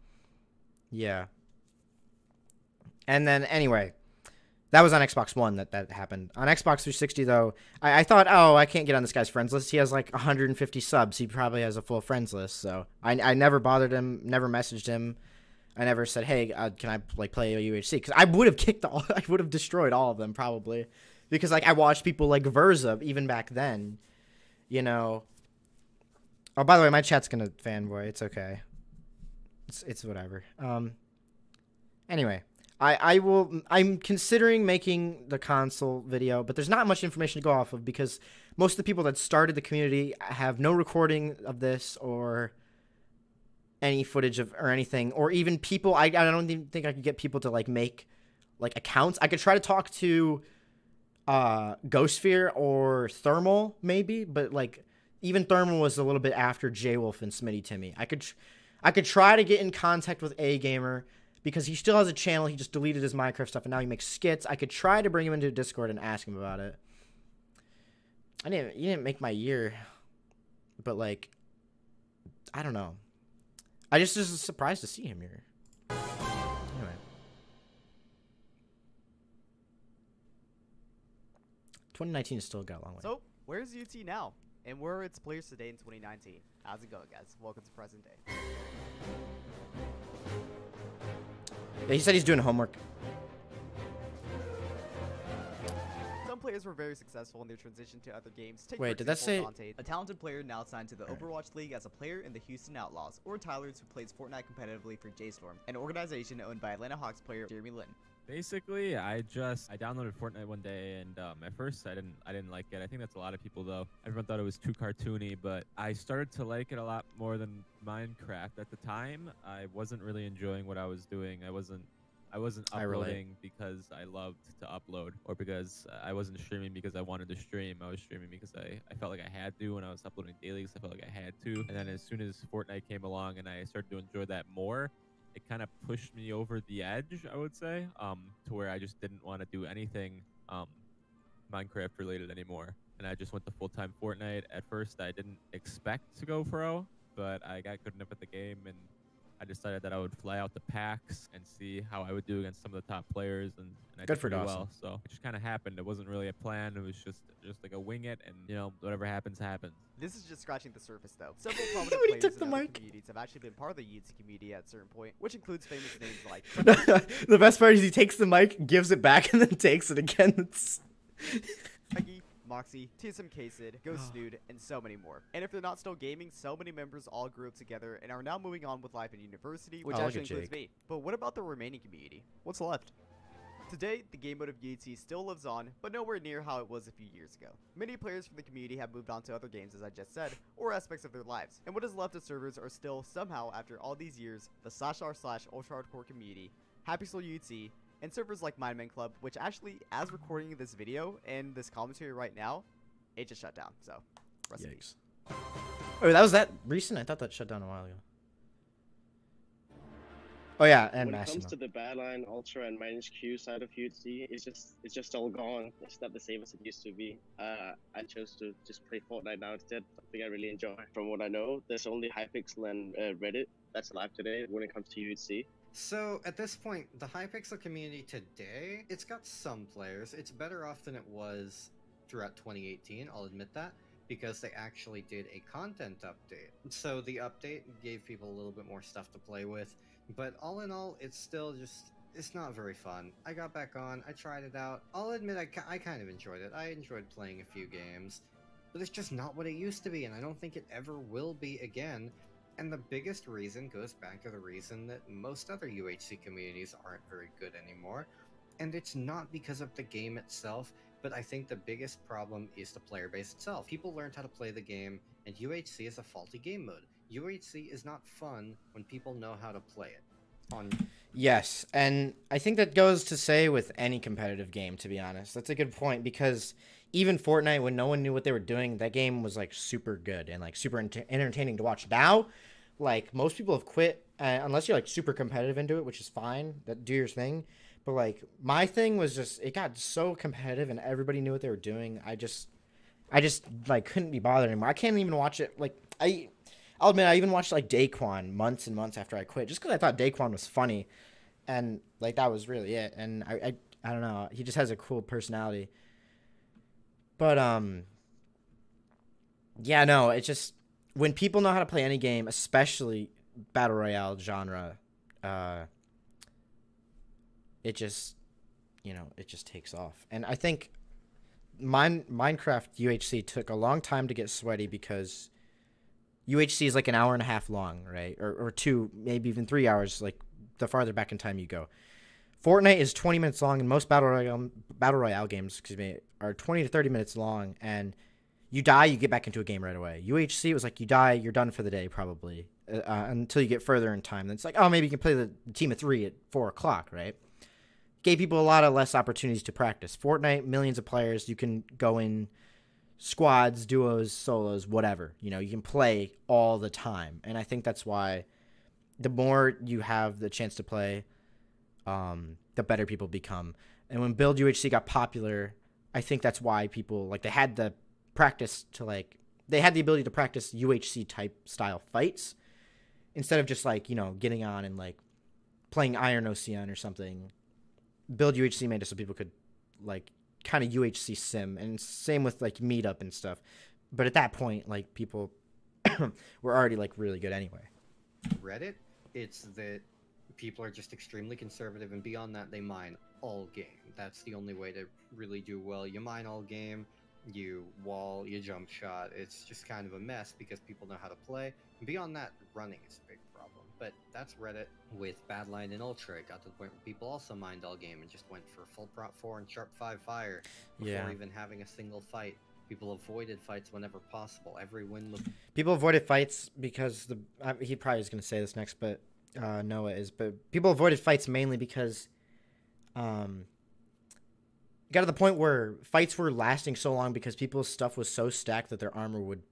[SPEAKER 1] Yeah. And then anyway, that was on Xbox One that happened. On Xbox 360, though, I thought, oh, I can't get on this guy's friends list. He has like 150 subs. He probably has a full friends list. So I never bothered him, never messaged him. I never said, hey, can I like play a UHC? Because I would have I would have destroyed all of them probably. Because like I watched people like Verza even back then, you know. Oh, by the way, my chat's gonna fanboy. It's okay. It's whatever. Anyway. I'm considering making the console video, but there's not much information to go off of because most of the people that started the community have no recording of this or any footage of or anything, or even people. I don't even think I could get people to like make like accounts. I could try to talk to Ghostsphere or Thermal maybe, but like even Thermal was a little bit after J-Wolf and Smitty Timmy. I could try to get in contact with A Gamer because he still has a channel. He just deleted his Minecraft stuff and now he makes skits. I could try to bring him into Discord and ask him about it. You didn't make my year, but like, I don't know. I just was surprised to see him here. Anyway. 2019 has still got a long way.
[SPEAKER 3] So, where's UT now? And where are its players today in 2019? How's it going, guys? Welcome to present day.
[SPEAKER 1] Yeah, he said he's doing homework.
[SPEAKER 3] Some players were very successful in their transition to other games. Take
[SPEAKER 1] Wait, did that say...
[SPEAKER 3] Dante, a talented player now signed to the Overwatch League as a player in the Houston Outlaws, or Tyler's, who plays Fortnite competitively for JStorm, an organization owned by Atlanta Hawks player Jeremy Lin.
[SPEAKER 11] Basically, I downloaded Fortnite one day, and at first I didn't like it. I think that's a lot of people though. Everyone thought it was too cartoony, but I started to like it a lot more than Minecraft. At the time, I wasn't really enjoying what I was doing. I wasn't uploading because I loved to upload, or because I wasn't streaming because I wanted to stream. I was streaming because I felt like I had to, and I was uploading daily because I felt like I had to. And then as soon as Fortnite came along and I started to enjoy that more, it kind of pushed me over the edge, I would say, to where I just didn't want to do anything Minecraft related anymore. And I just went to full-time Fortnite. At first, I didn't expect to go pro, but I got good enough at the game, and I decided that I would fly out to PAX and see how I would do against some of the top players, and I did pretty well. So it just kind of happened. It wasn't really a plan. It was just like a wing it, and you know, whatever happens, happens.
[SPEAKER 3] This is just scratching the surface, though. Several prominent players in other communities have actually been part of the UT community at a certain point, which includes famous names like...
[SPEAKER 1] The best part is he takes the mic, gives it back, and then takes it again.
[SPEAKER 3] Moxie, TSM K-Sid, Ghost Snood, and so many more. And if they're not still gaming, so many members all grew up together and are now moving on with life in university, which actually includes me. But what about the remaining community? What's left? Today, the game mode of UT still lives on, but nowhere near how it was a few years ago. Many players from the community have moved on to other games, as I just said, or aspects of their lives. And what is left of servers are still, somehow, after all these years, the /r/ultra-hardcore community, Happy Soul UT, and servers like Mindman Club, which actually, as recording this video and this commentary right now, it just shut down. So, rest in peace.
[SPEAKER 1] Oh, that was that recent? I thought that shut down a while ago. Oh yeah, and
[SPEAKER 17] when
[SPEAKER 1] Massimo.
[SPEAKER 17] It comes to the Badlion, Ultra, and -Q side of UHC, it's just all gone. It's not the same as it used to be. I chose to just play Fortnite now instead. Something I really enjoy. From what I know, there's only Hypixel and Reddit that's alive today when it comes to UHC.
[SPEAKER 23] So, at this point, the Hypixel community today, it's got some players. It's better off than it was throughout 2018, I'll admit that, because they actually did a content update. So the update gave people a little bit more stuff to play with, but all in all, it's still just, it's not very fun. I got back on, I tried it out. I'll admit I kind of enjoyed it. I enjoyed playing a few games, but it's just not what it used to be, and I don't think it ever will be again. And the biggest reason goes back to the reason that most other UHC communities aren't very good anymore. And it's not because of the game itself, but I think the biggest problem is the player base itself. People learned how to play the game, and UHC is a faulty game mode. UHC is not fun when people know how to play it.
[SPEAKER 1] Yes, and I think that goes to say with any competitive game, to be honest. That's a good point, because even Fortnite, when no one knew what they were doing, that game was like super good and like super entertaining to watch. Now, like most people have quit, unless you're like super competitive into it, which is fine, that do your thing. But like my thing was just, it got so competitive and everybody knew what they were doing. I just like couldn't be bothered anymore. I can't even watch it. Like I'll admit, I even watched like Daquan months and months after I quit, just because I thought Daquan was funny, and like that was really it. And I don't know, he just has a cool personality. But yeah, no, it's just when people know how to play any game, especially battle royale genre, it just, you know, it just takes off. And I think Minecraft UHC took a long time to get sweaty because UHC is like an hour and a half long, right? Or 2, maybe even 3 hours, like the farther back in time you go. Fortnite is 20 minutes long, and most battle royale games, are 20 to 30 minutes long, and you die, you get back into a game right away. UHC was like, you die, you're done for the day, probably, until you get further in time. Then it's like, oh, maybe you can play the team of 3 at 4 o'clock, right? Gave people a lot of less opportunities to practice. Fortnite, millions of players, you can go in squads, duos, solos, whatever. You know, you can play all the time. And I think that's why the more you have the chance to play, the better people become. And when Build UHC got popular, I think that's why people, like, they had the practice to, like, they had the ability to practice UHC type style fights instead of just, like, you know, getting on and, like, playing Iron Ocean or something. Build UHC made it so people could, like, kind of UHC sim, and same with, like, Meetup and stuff. But at that point, like, people were already, like, really good anyway.
[SPEAKER 23] Reddit, it's that people are just extremely conservative, and beyond that, they mine all game. That's the only way to really do well. You mine all game, you wall, you jump shot. It's just kind of a mess because people know how to play. And beyond that, running is a big problem. But that's Reddit. With Badlion and Ultra, it got to the point where people also mined all game and just went for full prot 4 and sharp 5 fire before even having a single fight. People avoided fights whenever possible. Every win was... People
[SPEAKER 1] avoided fights because he probably is going to say this next, but Noah is. But people avoided fights mainly because got to the point where fights were lasting so long because people's stuff was so stacked that their armor would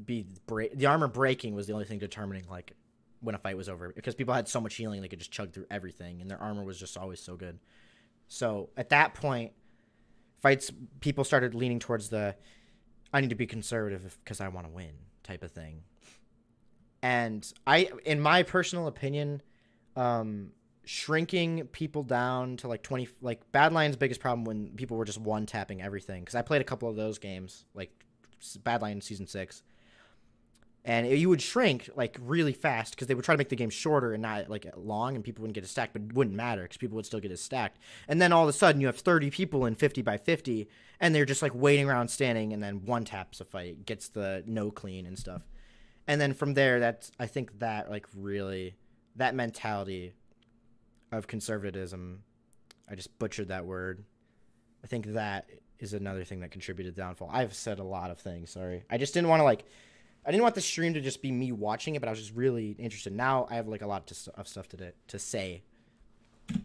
[SPEAKER 1] be the armor breaking was the only thing determining, like, when a fight was over, because people had so much healing they could just chug through everything, and their armor was just always so good. So at that point, people started leaning towards the I need to be conservative because I want to win type of thing. And in my personal opinion, shrinking people down to like 20, like Badlion's biggest problem when people were just one tapping everything. Because I played a couple of those games, like Badlion Season 6. And you would shrink, like, really fast because they would try to make the game shorter and not, like, long, and people wouldn't get as stacked, but it wouldn't matter because people would still get as stacked. And then all of a sudden you have 30 people in 50 by 50, and they're just, like, waiting around standing, and then one taps a fight, gets the no clean and stuff. And then from there, I think that, like, really, that mentality of conservatism, I just butchered that word. I think that is another thing that contributed to the downfall. I've said a lot of things, sorry. I just didn't want to, like... I didn't want the stream to just be me watching it, but I was just really interested. Now I have, like, a lot of stuff to say.
[SPEAKER 23] It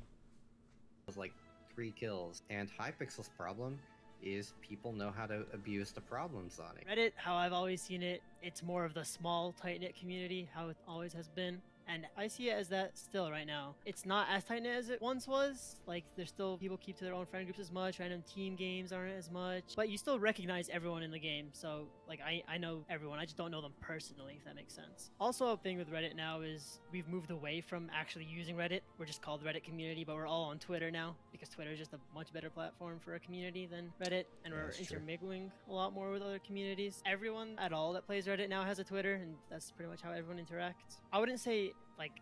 [SPEAKER 23] was like 3 kills, and Hypixel's problem is people know how to abuse the problems on it.
[SPEAKER 4] Reddit, how I've always seen it, it's more of the small, tight-knit community, how it always has been. And I see it as that still right now. It's not as tight-knit as it once was. Like, there's still people keep to their own friend groups as much. Random team games aren't as much. But you still recognize everyone in the game. So, like, I know everyone. I just don't know them personally, if that makes sense. Also, a thing with Reddit now is we've moved away from actually using Reddit. We're just called Reddit Community, but we're all on Twitter now because Twitter is just a much better platform for a community than Reddit. And we're intermingling a lot more with other communities. Everyone at all that plays Reddit now has a Twitter, and that's pretty much how everyone interacts. I wouldn't say... like,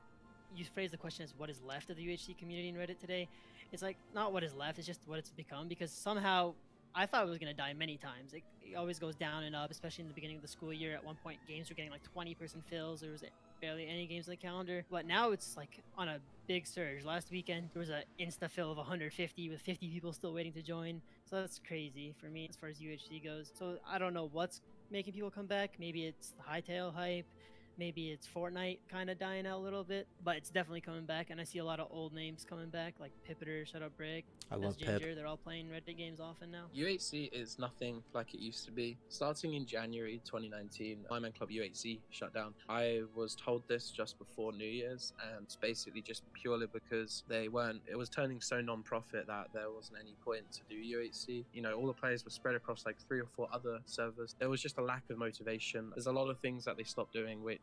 [SPEAKER 4] you phrase the question as what is left of the UHC community in Reddit today. It's like not what is left, it's just what it's become, because somehow I thought it was going to die many times. It always goes down and up, especially in the beginning of the school year. At one point, games were getting like 20-person fills. There was barely any games on the calendar. But now it's like on a big surge. Last weekend, there was an insta fill of 150 with 50 people still waiting to join. So that's crazy for me as far as UHC goes. So I don't know what's making people come back. Maybe it's the Hightail hype. Maybe it's Fortnite kind of dying out a little bit, but it's definitely coming back, and I see a lot of old names coming back, like Pipiter, Shut Up Brick,
[SPEAKER 1] I love
[SPEAKER 4] Ginger.
[SPEAKER 1] Pip.
[SPEAKER 4] They're all playing Reddit games often now.
[SPEAKER 12] UHC is nothing like it used to be. Starting in January 2019, my main club UHC shut down. I was told this just before New Year's, and it's basically just purely because it was turning so non-profit that there wasn't any point to do UHC. You know, all the players were spread across like 3 or 4 other servers. There was just a lack of motivation. There's a lot of things that they stopped doing, which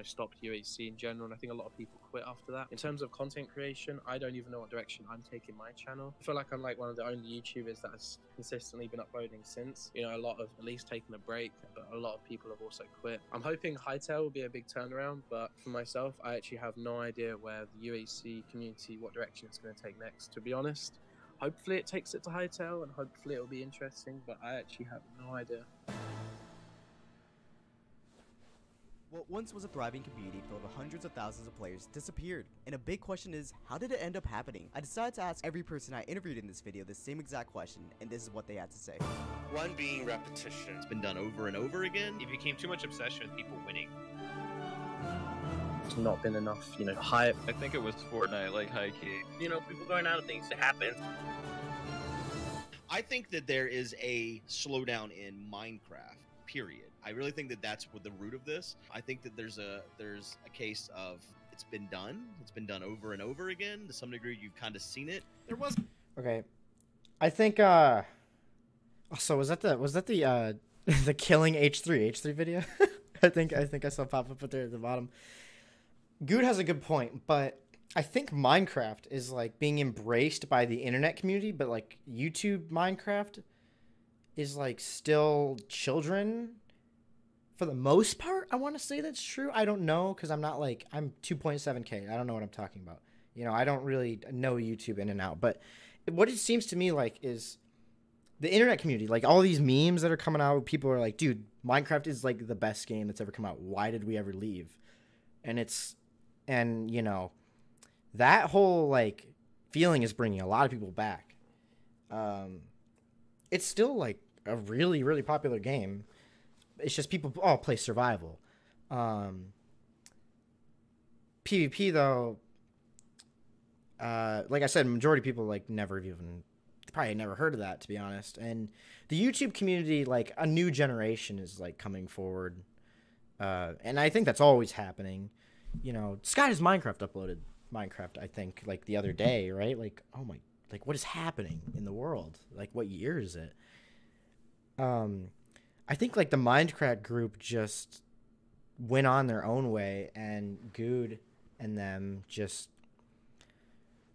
[SPEAKER 12] stopped UHC in general, and I think a lot of people quit after that. In terms of content creation, I don't even know what direction I'm taking my channel. I feel like I'm like one of the only YouTubers that has consistently been uploading since. You know, a lot of at least taking a break, but a lot of people have also quit. I'm hoping Hightail will be a big turnaround, but for myself, I actually have no idea where the UHC community, what direction it's going to take next, to be honest. Hopefully it takes it to Hightail, and hopefully it'll be interesting, but I actually have no idea.
[SPEAKER 19] What once was a thriving community filled with hundreds of thousands of players disappeared, and a big question is, how did it end up happening? I decided to ask every person I interviewed in this video the same exact question, and this is what they had to say.
[SPEAKER 13] One being repetition.
[SPEAKER 16] It's been done over and over again.
[SPEAKER 21] It became too much obsession with people winning.
[SPEAKER 12] There's not been enough, hype.
[SPEAKER 22] I think it was Fortnite, like high key.
[SPEAKER 9] People going out of things to happen.
[SPEAKER 16] I think that there is a slowdown in Minecraft. Period. I really think that that's what the root of this. I think that there's a case of it's been done over and over again. To some degree, you've kind of seen it.
[SPEAKER 8] There was
[SPEAKER 1] Okay, I think. So was that the the killing H3 video? I think I saw pop up there at the bottom. Good has a good point, but I think Minecraft is like being embraced by the internet community, but like YouTube Minecraft is like still children for the most part. I want to say that's true. I don't know, because I'm 2.7K. I don't know what I'm talking about. You know, I don't really know YouTube in and out, but what it seems to me like is the internet community, like all these memes that are coming out, people are like, dude, Minecraft is like the best game that's ever come out. Why did we ever leave? And you know, that whole like feeling is bringing a lot of people back. It's still like a really, really popular game. It's just people all play survival. PvP though, like I said, majority of people like probably never heard of that, to be honest. And the YouTube community, like a new generation is like coming forward. And I think that's always happening. You know, Scott has uploaded Minecraft, I think, like the other day, right? Like, oh my, like what is happening in the world? Like what year is it? I think like the Minecraft group just went on their own way, and Good and them just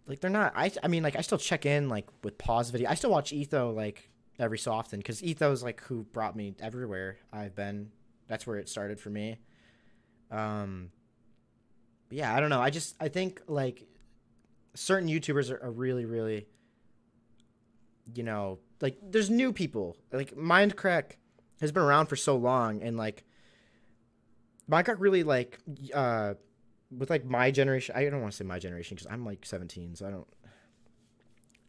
[SPEAKER 1] like they're not. I mean, like I still check in like with pause video. I still watch Etho like every so often, because Etho's like who brought me everywhere I've been. That's where it started for me. But yeah, I don't know. I think like certain YouTubers are really, really, you know, like there's new people. Like Minecraft has been around for so long, and like Minecraft really like with like my generation. I don't want to say my generation because I'm like 17, so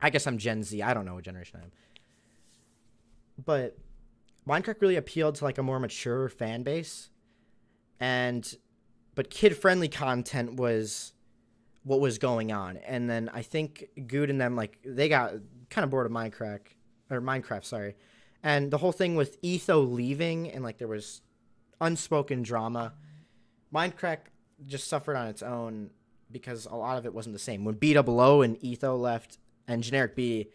[SPEAKER 1] I guess I'm Gen Z. I don't know what generation I am. But Minecraft really appealed to like a more mature fan base, but kid-friendly content was what was going on. And then I think Good and them, like, they got kind of bored of Minecraft, sorry. And the whole thing with Etho leaving, and like there was unspoken drama, Minecraft just suffered on its own because a lot of it wasn't the same. When B00 and Etho left and Generic B,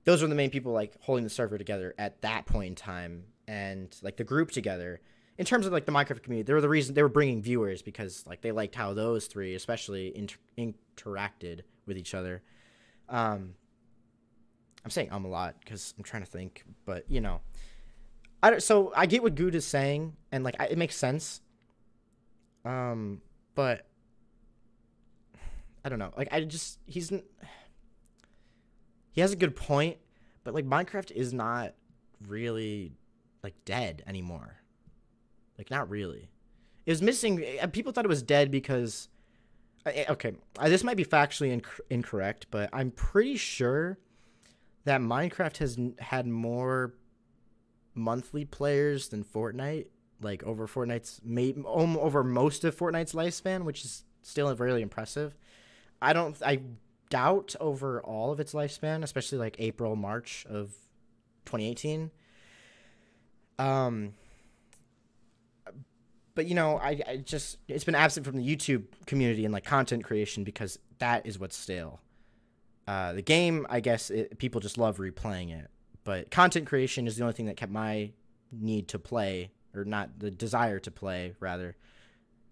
[SPEAKER 1] those were the main people like holding the server together at that point in time, and like the group together. In terms of like the Minecraft community, they were the reason they were bringing viewers, because like they liked how those three especially interacted with each other. I'm saying a lot because I'm trying to think, but you know, so I get what Good is saying, and like it makes sense. But I don't know. Like he has a good point, but like Minecraft is not really like dead anymore. Like, not really. It was missing. People thought it was dead because, okay, this might be factually incorrect, but I'm pretty sure that Minecraft has had more monthly players than Fortnite, like over most of Fortnite's lifespan, which is still really impressive. I doubt over all of its lifespan, especially like April, March of 2018. But you know, it's been absent from the YouTube community and like content creation because that is what's stale. The game, I guess, people just love replaying it, but content creation is the only thing that kept my need to play, or not the desire to play, rather.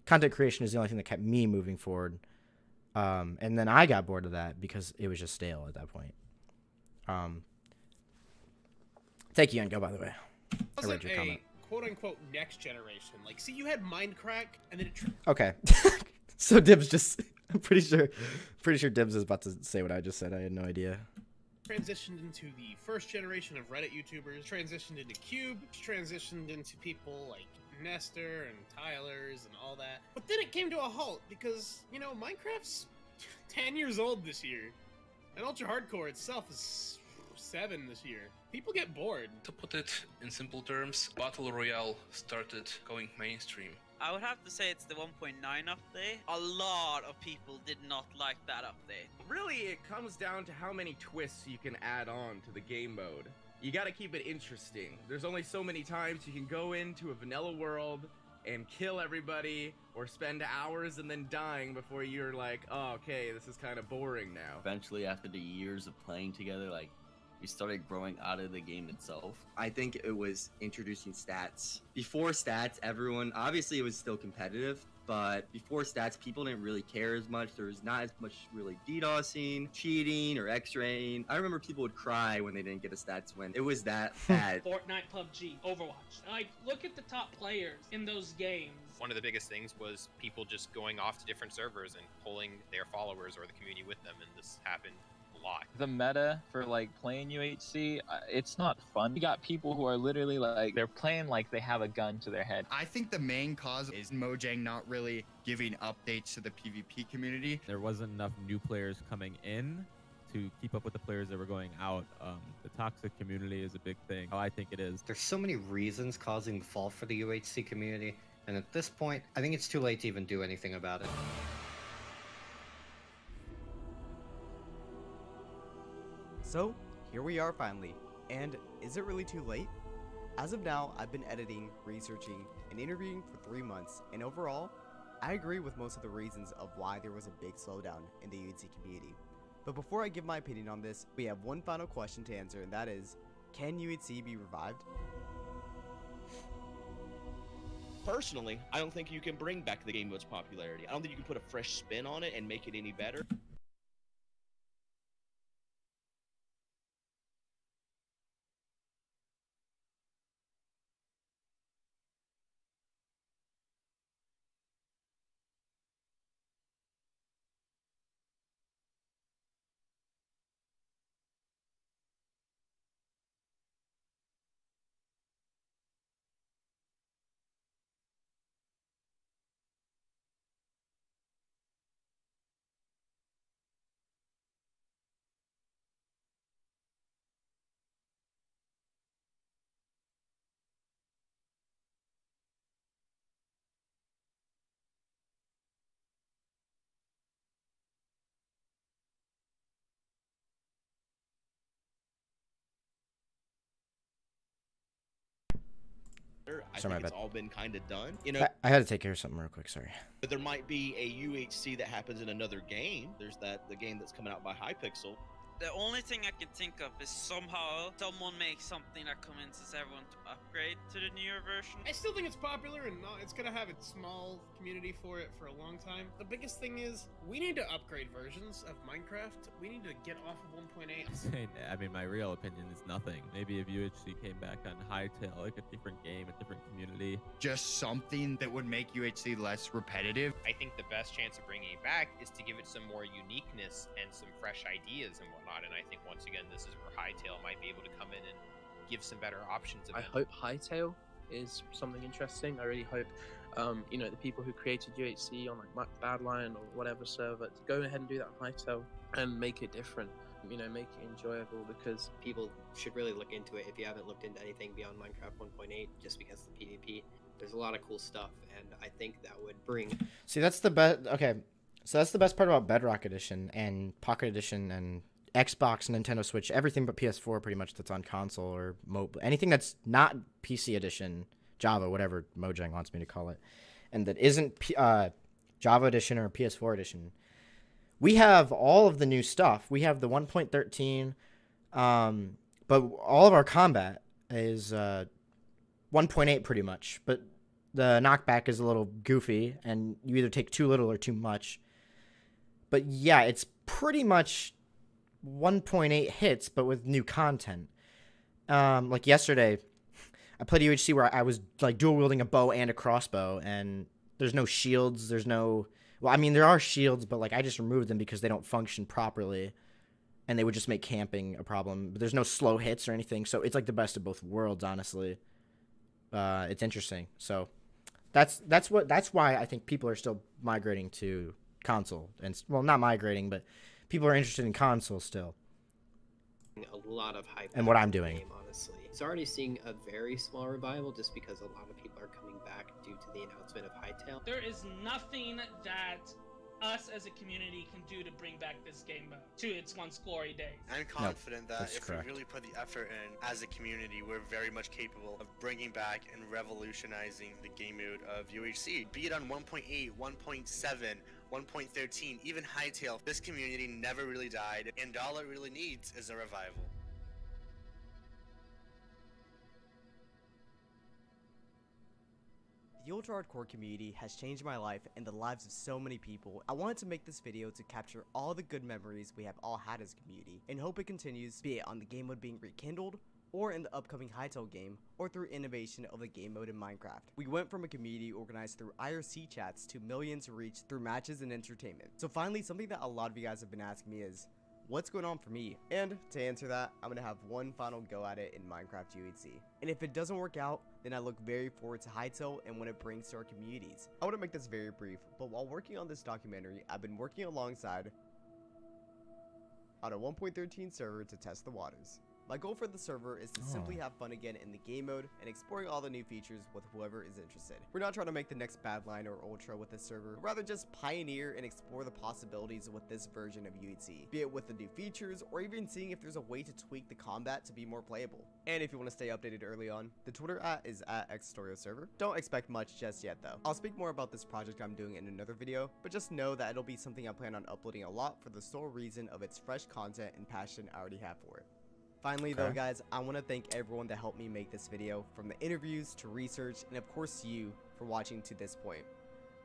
[SPEAKER 1] Content creation is the only thing that kept me moving forward. And then I got bored of that because it was just stale at that point. Thank you, Engo, by the way. I read your comment.
[SPEAKER 8] Quote-unquote next generation. Like, see, you had Minecraft, and then it...
[SPEAKER 1] Okay. So Dibs just... I'm pretty sure Dibs is about to say what I just said. I had no idea.
[SPEAKER 8] Transitioned into the first generation of Reddit YouTubers, transitioned into Cube, transitioned into people like Nestor and Tyler's and all that. But then it came to a halt because, you know, Minecraft's 10 years old this year. And Ultra Hardcore itself is 7 this year. People get bored.
[SPEAKER 7] To put it in simple terms, Battle Royale started going mainstream. I would have to say it's the 1.9 update. A lot of people did not like that update.
[SPEAKER 10] Really, it comes down to how many twists you can add on to the game mode. You gotta keep it interesting. There's only so many times you can go into a vanilla world and kill everybody, or spend hours and then dying before you're like, oh, okay, this is kind of boring now.
[SPEAKER 18] Eventually, after the years of playing together, like, we started growing out of the game itself.
[SPEAKER 20] I think it was introducing stats. Before stats, everyone, obviously it was still competitive, but before stats, people didn't really care as much. There was not as much really DDoSing, cheating, or X-raying. I remember people would cry when they didn't get a stats win. It was that bad.
[SPEAKER 24] Fortnite, PUBG, Overwatch. Like, look at the top players in those games.
[SPEAKER 21] One of the biggest things was people just going off to different servers and pulling their followers or the community with them, and this happened a lot.
[SPEAKER 22] The meta for like playing UHC, it's not fun. You got people who are literally like, they're playing like they have a gun to their head.
[SPEAKER 5] I think the main cause is Mojang not really giving updates to the PvP community.
[SPEAKER 11] There wasn't enough new players coming in to keep up with the players that were going out. The toxic community is a big thing. I think it is.
[SPEAKER 23] There's so many reasons causing the fall for the UHC community, and at this point, I think it's too late to even do anything about it.
[SPEAKER 19] So, here we are finally. And is it really too late? As of now, I've been editing, researching, and interviewing for 3 months, and overall, I agree with most of the reasons of why there was a big slowdown in the UHC community. But before I give my opinion on this, we have one final question to answer, and that is, can UHC be revived?
[SPEAKER 16] Personally, I don't think you can bring back the game mode's popularity. I don't think you can put a fresh spin on it and make it any better. I
[SPEAKER 1] Sorry,
[SPEAKER 16] think
[SPEAKER 1] my
[SPEAKER 16] it's
[SPEAKER 1] bad.
[SPEAKER 16] all been kind of done. You know,
[SPEAKER 1] I had to take care of something real quick. Sorry.
[SPEAKER 16] but there might be a UHC that happens in another game. There's the game that's coming out by Hypixel.
[SPEAKER 7] The only thing I can think of is somehow someone makes something that convinces everyone to upgrade to the newer version.
[SPEAKER 8] I still think it's popular and it's gonna have its small community for it for a long time. The biggest thing is we need to upgrade versions of Minecraft. We need to get off of 1.8.
[SPEAKER 11] I mean, my real opinion is nothing. Maybe if UHC came back on Hightail, like a different game, a different community.
[SPEAKER 5] Just something that would make UHC less repetitive.
[SPEAKER 21] I think the best chance of bringing it back is to give it some more uniqueness and some fresh ideas and whatnot. And I think once again, this is where Hightail might be able to come in and give some better options.
[SPEAKER 12] I hope Hightail is something interesting. I really hope, you know, the people who created UHC on like Badlion or whatever server, to go ahead and do that on Hightail and make it different. You know, make it enjoyable, because
[SPEAKER 25] people should really look into it if you haven't looked into anything beyond Minecraft 1.8, just because of the PvP. There's a lot of cool stuff, and I think that would bring.
[SPEAKER 1] See, that's the best. Okay, so that's the best part about Bedrock Edition and Pocket Edition and Xbox, Nintendo Switch, everything but PS4 pretty much that's on console or mobile. Anything that's not PC Edition, Java, whatever Mojang wants me to call it, and that isn't Java Edition or PS4 Edition. We have all of the new stuff. We have the 1.13, but all of our combat is 1.8 pretty much. But the knockback is a little goofy, and you either take too little or too much. But yeah, it's pretty much 1.8 hits, but with new content. Like yesterday, I played UHC where I was like dual wielding a bow and a crossbow, and there's no shields. There's no, well, I mean, there are shields, but like I just removed them because they don't function properly, and they would just make camping a problem. But there's no slow hits or anything, so it's like the best of both worlds, honestly. It's interesting. So that's why I think people are still migrating to console, and well, not migrating, but people are interested in console still.
[SPEAKER 25] A lot of hype.
[SPEAKER 1] And what I'm doing.
[SPEAKER 25] Game, honestly. It's already seeing a very small revival just because a lot of people are coming back due to the announcement of Hightail.
[SPEAKER 24] There is nothing that us as a community can do to bring back this game mode to its once glory days.
[SPEAKER 13] I'm confident that
[SPEAKER 1] that's
[SPEAKER 13] if
[SPEAKER 1] correct.
[SPEAKER 13] we really put the effort in as a community, we're very much capable of bringing back and revolutionizing the game mode of UHC. Be it on 1.8, 1.7, 1.13, even Hightail, this community never really died, and all it really needs is a revival.
[SPEAKER 19] The ultra hardcore community has changed my life and the lives of so many people. I wanted to make this video to capture all the good memories we have all had as a community, and hope it continues, be it on the game mode being rekindled, or in the upcoming Hightail game, or through innovation of the game mode in Minecraft. We went from a community organized through IRC chats to millions reached through matches and entertainment. So finally, something that a lot of you guys have been asking me is, what's going on for me? And to answer that, I'm gonna have one final go at it in Minecraft UHC. And if it doesn't work out, then I look very forward to Hightail and what it brings to our communities. I want to make this very brief, but while working on this documentary, I've been working alongside on a 1.13 server to test the waters. My goal for the server is to simply have fun again in the game mode and exploring all the new features with whoever is interested. We're not trying to make the next Badlion or Ultra with this server, but rather just pioneer and explore the possibilities with this version of UHC, be it with the new features or even seeing if there's a way to tweak the combat to be more playable. And if you want to stay updated early on, the Twitter is @XStorioServer. Don't expect much just yet though. I'll speak more about this project I'm doing in another video, but just know that it'll be something I plan on uploading a lot for the sole reason of its fresh content and passion I already have for it. Finally though guys, I want to thank everyone that helped me make this video, from the interviews to research, and of course you for watching to this point.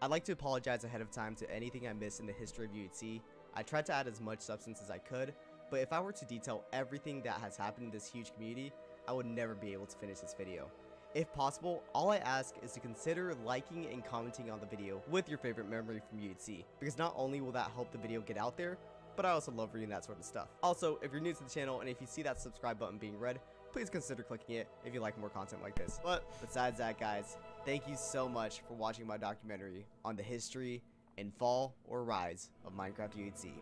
[SPEAKER 19] I'd like to apologize ahead of time to anything I missed in the history of UHC. I tried to add as much substance as I could, but if I were to detail everything that has happened in this huge community, I would never be able to finish this video. If possible, all I ask is to consider liking and commenting on the video with your favorite memory from UHC, because not only will that help the video get out there, but I also love reading that sort of stuff. Also, if you're new to the channel and if you see that subscribe button being red, please consider clicking it if you like more content like this. But besides that guys, thank you so much for watching my documentary on the history and fall or rise of Minecraft UHC.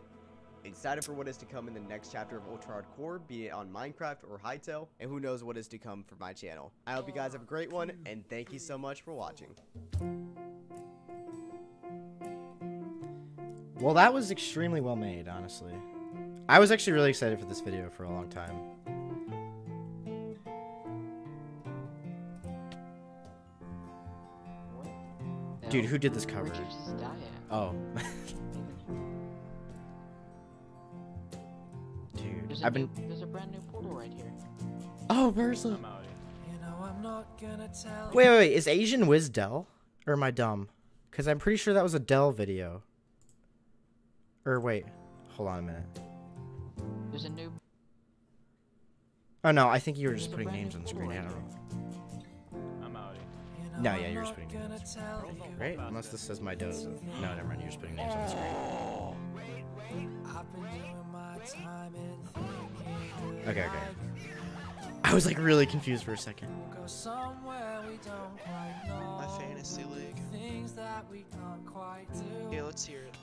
[SPEAKER 19] Excited for what is to come in the next chapter of Ultra Hardcore, be it on Minecraft or Hightail, and who knows what is to come for my channel. I hope you guys have a great one, and thank you so much for watching.
[SPEAKER 1] Well, that was extremely well made, honestly. I was actually really excited for this video for a long time. Dude, who did this cover? Oh. Dude, I've been...
[SPEAKER 2] There's a brand new portal right here.
[SPEAKER 1] Oh, Versa. Wait, is Asian Wiz Dell? Or am I dumb? Because I'm pretty sure that was a Dell video. Or wait, hold on a minute.
[SPEAKER 2] There's a new...
[SPEAKER 1] Oh no, I think you were just putting names on the screen. I don't know.
[SPEAKER 22] I'm out.
[SPEAKER 1] No, yeah, you're just putting names on the screen. Right? Unless this says my does. No, never mind. You're just putting names on the screen. Okay. I was like really confused for a second.
[SPEAKER 3] My fantasy league. Yeah, let's hear it.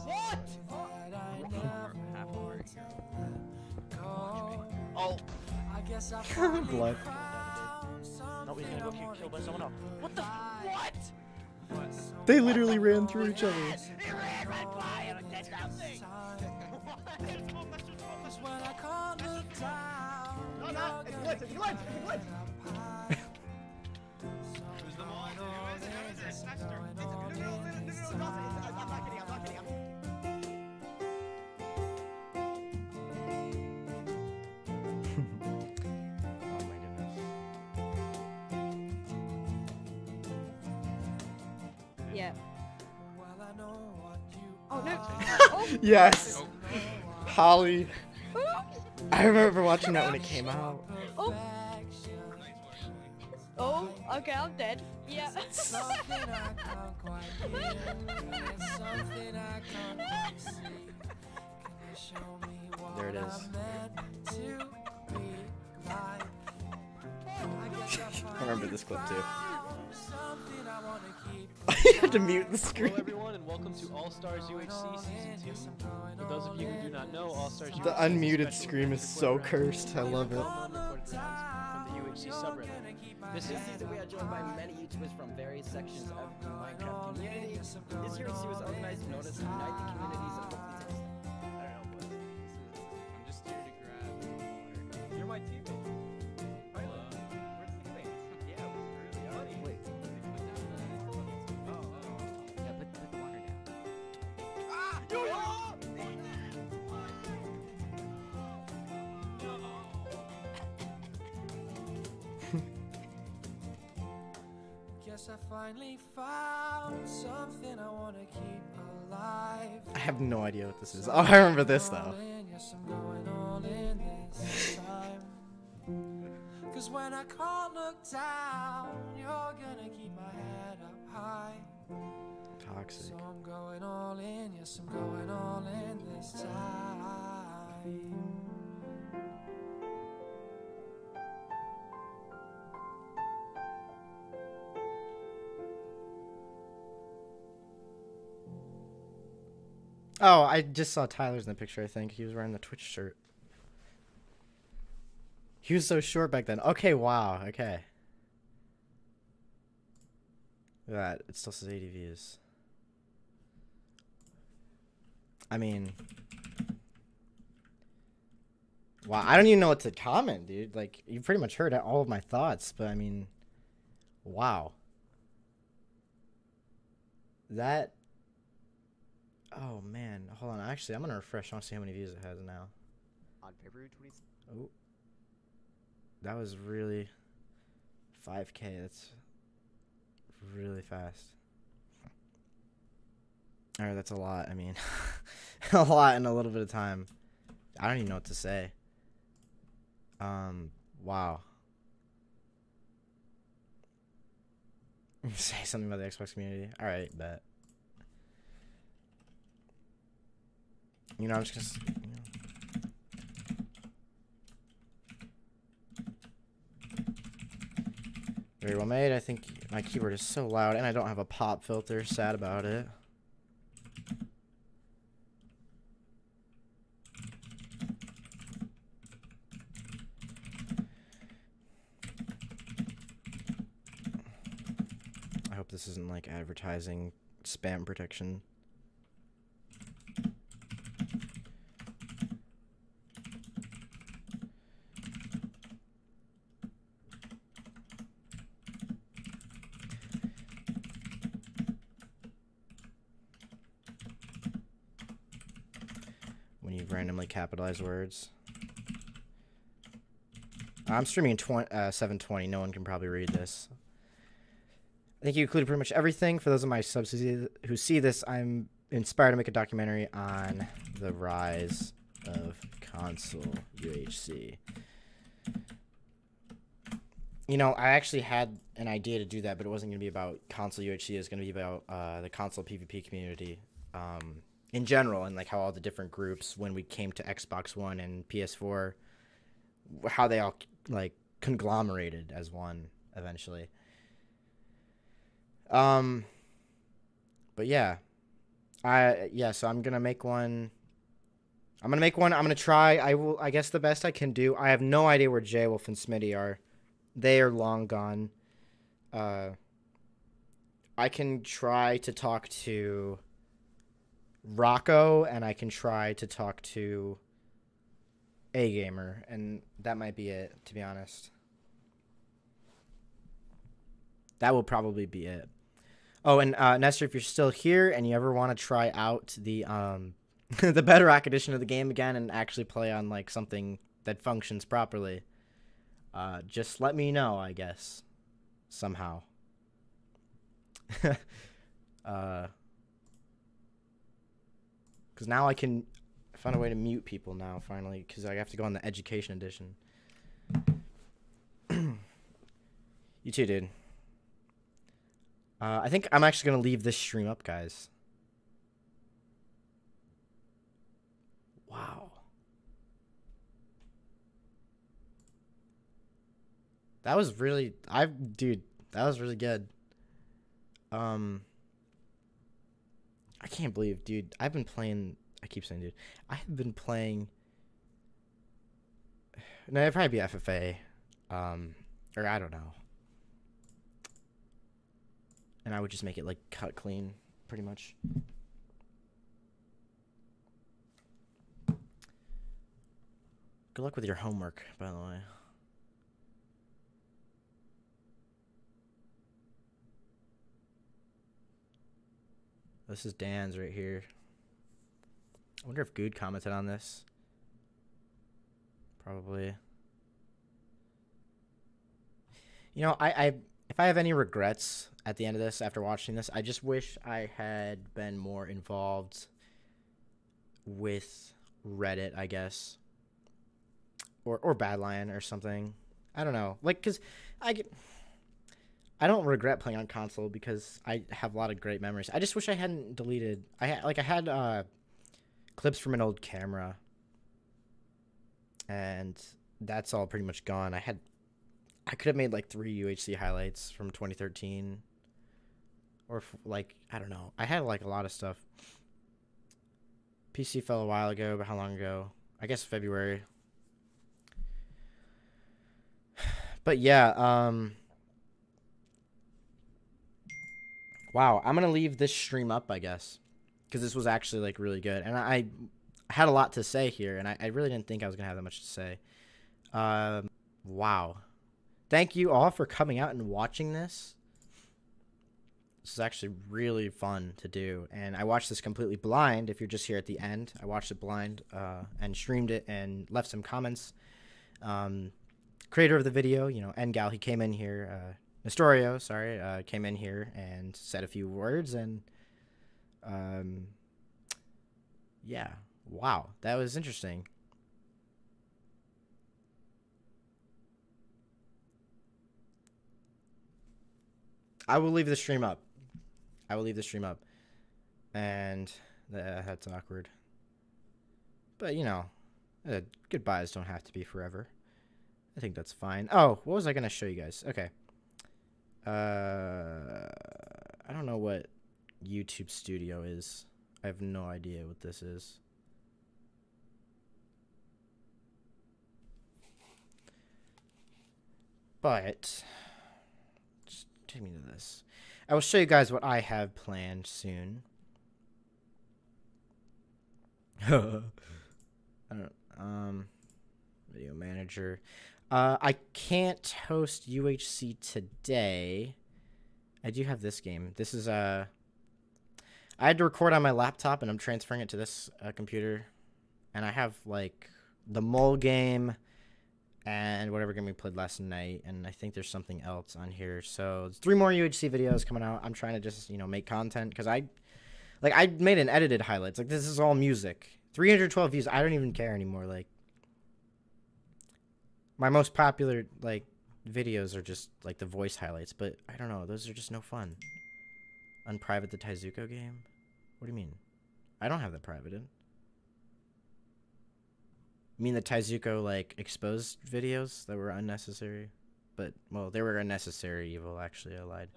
[SPEAKER 2] What?
[SPEAKER 3] Oh.
[SPEAKER 1] Blood.
[SPEAKER 3] No, he's gonna go get killed by someone else. What the? What?
[SPEAKER 1] They literally ran through each other.
[SPEAKER 3] He ran right by him and did nothing. No, no, it's glitch, it's glitch, it's glitch. Who's the mod? Who is it? It's not kidding, I'm not kidding.
[SPEAKER 1] Oh my goodness.
[SPEAKER 4] Yeah. Oh no.
[SPEAKER 1] Yes. Holly. I remember watching that when it came out.
[SPEAKER 4] Oh. Oh, okay, I'm dead. Yeah.
[SPEAKER 1] There it is. I remember this clip too. You had to mute the screen.
[SPEAKER 6] Hello everyone and welcome to All Stars UHC Season 2. For those of you who do not know, All Stars UHC
[SPEAKER 1] The unmuted scream is so cursed. I love it.
[SPEAKER 6] From the UHC subreddit.
[SPEAKER 9] This season we are joined by many YouTubers from various sections of the Minecraft community. This UHC was organized in order to unite the communities and hopefully take
[SPEAKER 6] I don't know, but I'm just here to grab water. You're my teammate. We're teammates. Yeah, we're really funny. Wait.
[SPEAKER 2] Yeah, put the water down.
[SPEAKER 6] Ah!
[SPEAKER 3] Guess I finally found something I want to keep alive.
[SPEAKER 1] I have no idea what this is. Oh, I remember this though.
[SPEAKER 3] Yes, I'm going all in this time. Cause when I can't look down, you're gonna keep my head up high.
[SPEAKER 1] Toxic.
[SPEAKER 3] So I'm going all in, yes, I'm going all in this time.
[SPEAKER 1] Oh, I just saw Tyler's in the picture, I think. He was wearing the Twitch shirt. He was so short back then. Okay, wow, okay. Look at that. It still says 80 views. I mean... Wow, I don't even know what to comment, dude. Like, you pretty much heard all of my thoughts, but I mean... Wow. That... Oh, man. Hold on. Actually, I'm going to refresh. I want to see how many views it has now.
[SPEAKER 19] On February 20th.
[SPEAKER 1] Oh. That was really... 5K. That's really fast. Alright, that's a lot. I mean, a lot in a little bit of time. I don't even know what to say. Wow. Say something about the Xbox community. Alright, bet. You know, I'm just gonna... Very well made. I think my keyboard is so loud, and I don't have a pop filter. Sad about it. I hope this isn't like advertising spam protection. When you randomly capitalize words. I'm streaming 720. No one can probably read this. I think you included pretty much everything. For those of my subs who see this, I'm inspired to make a documentary on the rise of console UHC. You know, I actually had an idea to do that, but it wasn't going to be about console UHC. It was going to be about the console PvP community in general, and like how all the different groups, when we came to Xbox One and PS4, how they all like conglomerated as one eventually. But yeah, so I'm gonna make one. I'm gonna try. I guess the best I can do. I have no idea where J Wolf and Smitty are. They are long gone. I can try to talk to Rocco, and I can try to talk to A Gamer, and that might be it, to be honest. That will probably be it. Oh, and Nestor, if you're still here and you ever want to try out the the Bedrock edition of the game again and actually play on like something that functions properly, just let me know, I guess, somehow. Because now I can find a way to mute people now, finally, because I have to go on the education edition. You too, dude. I think I'm actually going to leave this stream up, guys. Wow. That was really, dude, that was really good. I can't believe, dude, I've been playing, I keep saying, dude, I have been playing, no, it'd probably be FFA, or I don't know. And I would just make it, like, cut clean, pretty much. Good luck with your homework, by the way. This is Dan's right here. I wonder if Good commented on this. Probably. You know, if I have any regrets at the end of this after watching this, I just wish I had been more involved with Reddit, I guess. Or Badlion or something. I don't know. Like, because I don't regret playing on console because I have a lot of great memories. I just wish I hadn't deleted. I had clips from an old camera, and that's all pretty much gone. I could have made like 3 UHC highlights from 2013, or like I don't know. I had like a lot of stuff. PC fell a while ago, but how long ago? I guess February. But yeah, wow, I'm gonna leave this stream up, I guess, because this was actually like really good, and I had a lot to say here, and I really didn't think I was gonna have that much to say. Wow, thank you all for coming out and watching this. This is actually really fun to do, and I watched this completely blind. If you're just here at the end, I watched it blind and streamed it and left some comments. Creator of the video, you know, Ngal, he came in here. Nestorio, sorry, came in here and said a few words, and yeah, wow, that was interesting. I will leave the stream up. I will leave the stream up, and that's awkward. But you know, goodbyes don't have to be forever. I think that's fine. Oh, what was I gonna show you guys? Okay. I don't know what YouTube Studio is. I have no idea what this is. But just take me to this. I will show you guys what I have planned soon. I don't video manager. I can't host UHC today. I do have this game. This is I had to record on my laptop, and I'm transferring it to this computer. And I have like the mole game and whatever game we played last night, and I think there's something else on here. So there's 3 more UHC videos coming out. I'm trying to just, you know, make content because I made an edited highlights. Like, this is all music. 312 views. I don't even care anymore. Like, my most popular, like, videos are just, like, the voice highlights. But, I don't know. Those are just no fun. Unprivate the Taizuko game? What do you mean? I don't have that privated. You mean the Taizuko, like, exposed videos that were unnecessary? But, well, they were unnecessary evil, actually. I lied.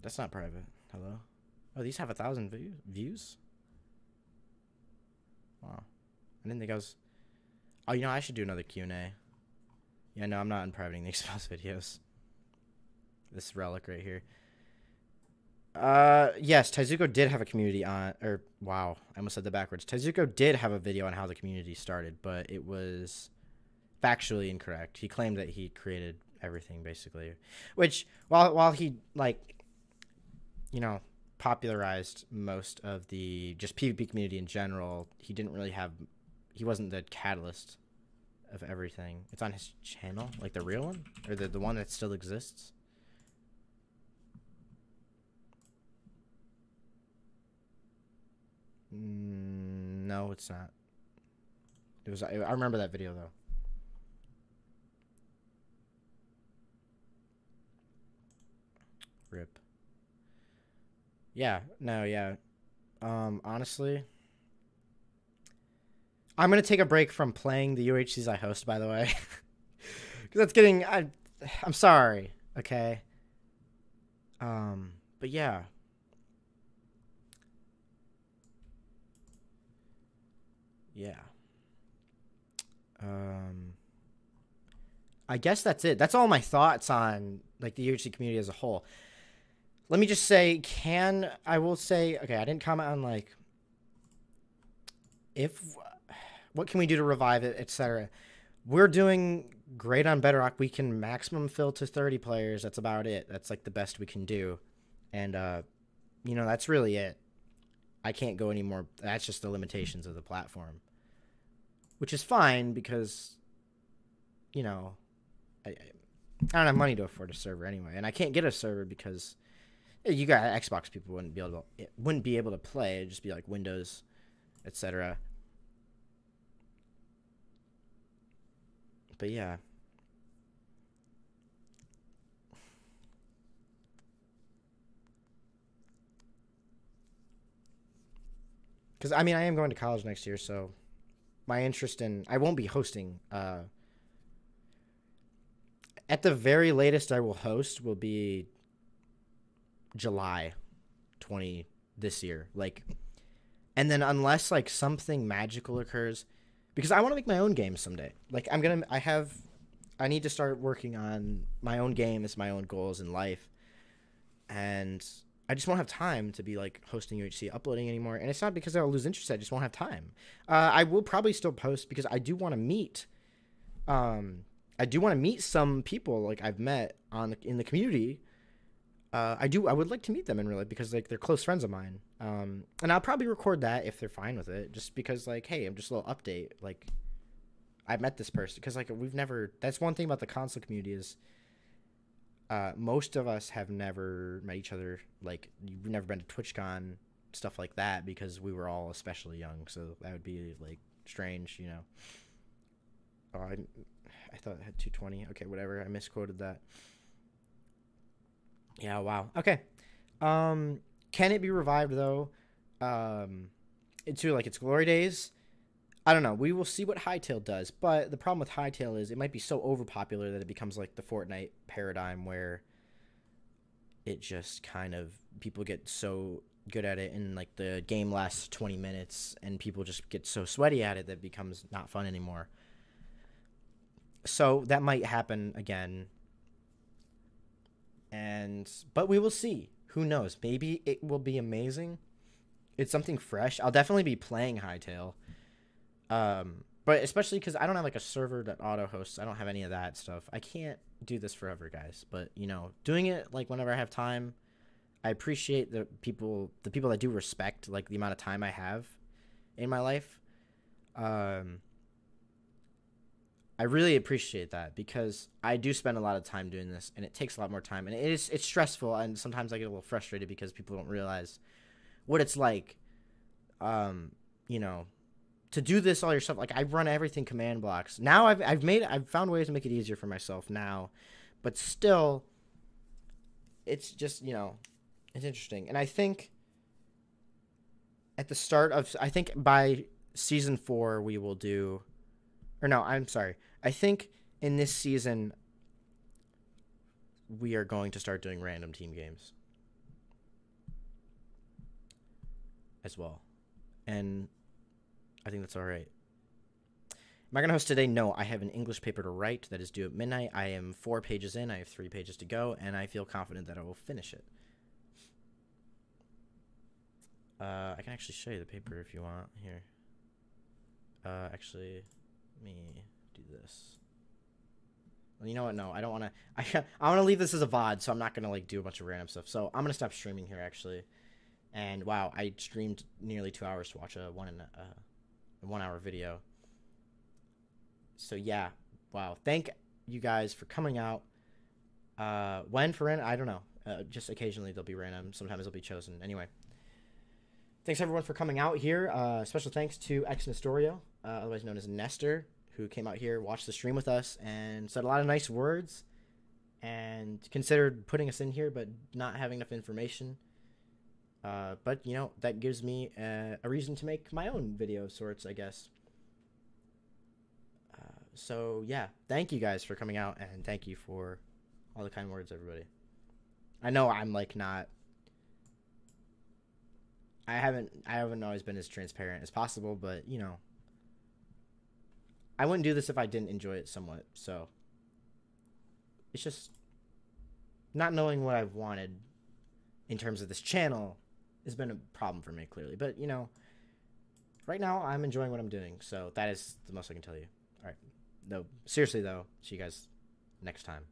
[SPEAKER 1] That's not private. Hello? Oh, these have 1,000 views? Wow. I didn't think I was... Oh, you know, I should do another Q&A. Yeah, no, I'm not unprivating the exposed videos. This relic right here. Yes, Taizuko did have a community on... Or, wow, I almost said that backwards. Taizuko did have a video on how the community started, but it was factually incorrect. He claimed that he created everything, basically. Which, while he, like... you know, popularized most of the just PvP community in general, he didn't really have, he wasn't the catalyst of everything. It's on his channel, like the real one, or the one that still exists. No, it's not. It was. I remember that video though. Rip. Yeah, no, yeah. Honestly, I'm gonna take a break from playing the UHCs I host, by the way, because that's getting. I'm sorry. Okay. But yeah. Yeah. I guess that's it. That's all my thoughts on like the UHC community as a whole. Let me just say, I will say, okay, I didn't comment on like what can we do to revive it, etc. We're doing great on Bedrock. We can maximum fill to 30 players. That's about it. That's like the best we can do. And that's really it. I can't go anymore. That's just the limitations of the platform. Which is fine because I don't have money to afford a server anyway, and I can't get a server because you got Xbox people wouldn't be able to play. It'd just be like Windows, etc. But yeah. Because I am going to college next year, so my interest in I won't be hosting. At the very latest, I will host will be July 20 this year. And then unless like something magical occurs, because I want to make my own game someday. Like I need to start working on my own game as my own goals in life, and I just won't have time to be like hosting UHC, uploading anymore. And it's not because I'll lose interest. I just won't have time. I will probably still post because I do want to meet. I do want to meet some people like I've met in the community. I would like to meet them in real life because like they're close friends of mine. And I'll probably record that if they're fine with it, just because like, hey, I'm just a little update. Like I met this person because like that's one thing about the console community is most of us have never met each other. Like you've never been to TwitchCon, stuff like that, because we were all especially young. So that would be like strange, Oh, I thought it had 220. Okay, whatever. I misquoted that. Yeah, wow. Okay. Can it be revived though? Into like its glory days? I don't know. We will see what Hytale does, but the problem with Hytale is it might be so overpopular that it becomes like the Fortnite paradigm where it just kind of people get so good at it and like the game lasts 20 minutes and people just get so sweaty at it that it becomes not fun anymore. So that might happen again. But we will see. Who knows? Maybe it will be amazing. It's something fresh. I'll definitely be playing Hytale. But especially because I don't have like a server that auto hosts. I don't have any of that stuff. I can't do this forever, guys. But doing it like whenever I have time. I appreciate the people that do respect like the amount of time I have in my life. I really appreciate that because I do spend a lot of time doing this and it takes a lot more time and it's stressful, and sometimes I get a little frustrated because people don't realize what it's like, to do this all yourself. Like I run everything command blocks. Now I've found ways to make it easier for myself now, but still it's just, it's interesting. And I think at the start of, I think by season 4 we will do, or no, I'm sorry. I think in this season, we are going to start doing random team games as well. And I think that's all right. Am I going to host today? No, I have an English paper to write that is due at midnight. I am 4 pages in. I have 3 pages to go, and I feel confident that I will finish it. I can actually show you the paper if you want. Here. Actually, let me do this. Well, you know what? No, I don't want to. I want to leave this as a VOD, so I'm not going to like do a bunch of random stuff. So I'm going to stop streaming here, actually. And wow, I streamed nearly 2 hours to watch a 1 hour video. So yeah, wow. Thank you guys for coming out. When for random, I don't know. Just occasionally they'll be random. Sometimes they'll be chosen. Anyway. Thanks everyone for coming out here. Special thanks to X Nestorio, otherwise known as Nestor, who came out here, watched the stream with us, and said a lot of nice words, and considered putting us in here, but not having enough information. But you know, that gives me a reason to make my own video of sorts, I guess. So yeah, thank you guys for coming out, and thank you for all the kind words, everybody. I know I'm like not. I haven't always been as transparent as possible, but you know, I wouldn't do this if I didn't enjoy it somewhat. So it's just not knowing what I've wanted in terms of this channel has been a problem for me, clearly. But you know, right now I'm enjoying what I'm doing, so that is the most I can tell you. All right, no, seriously though, see you guys next time.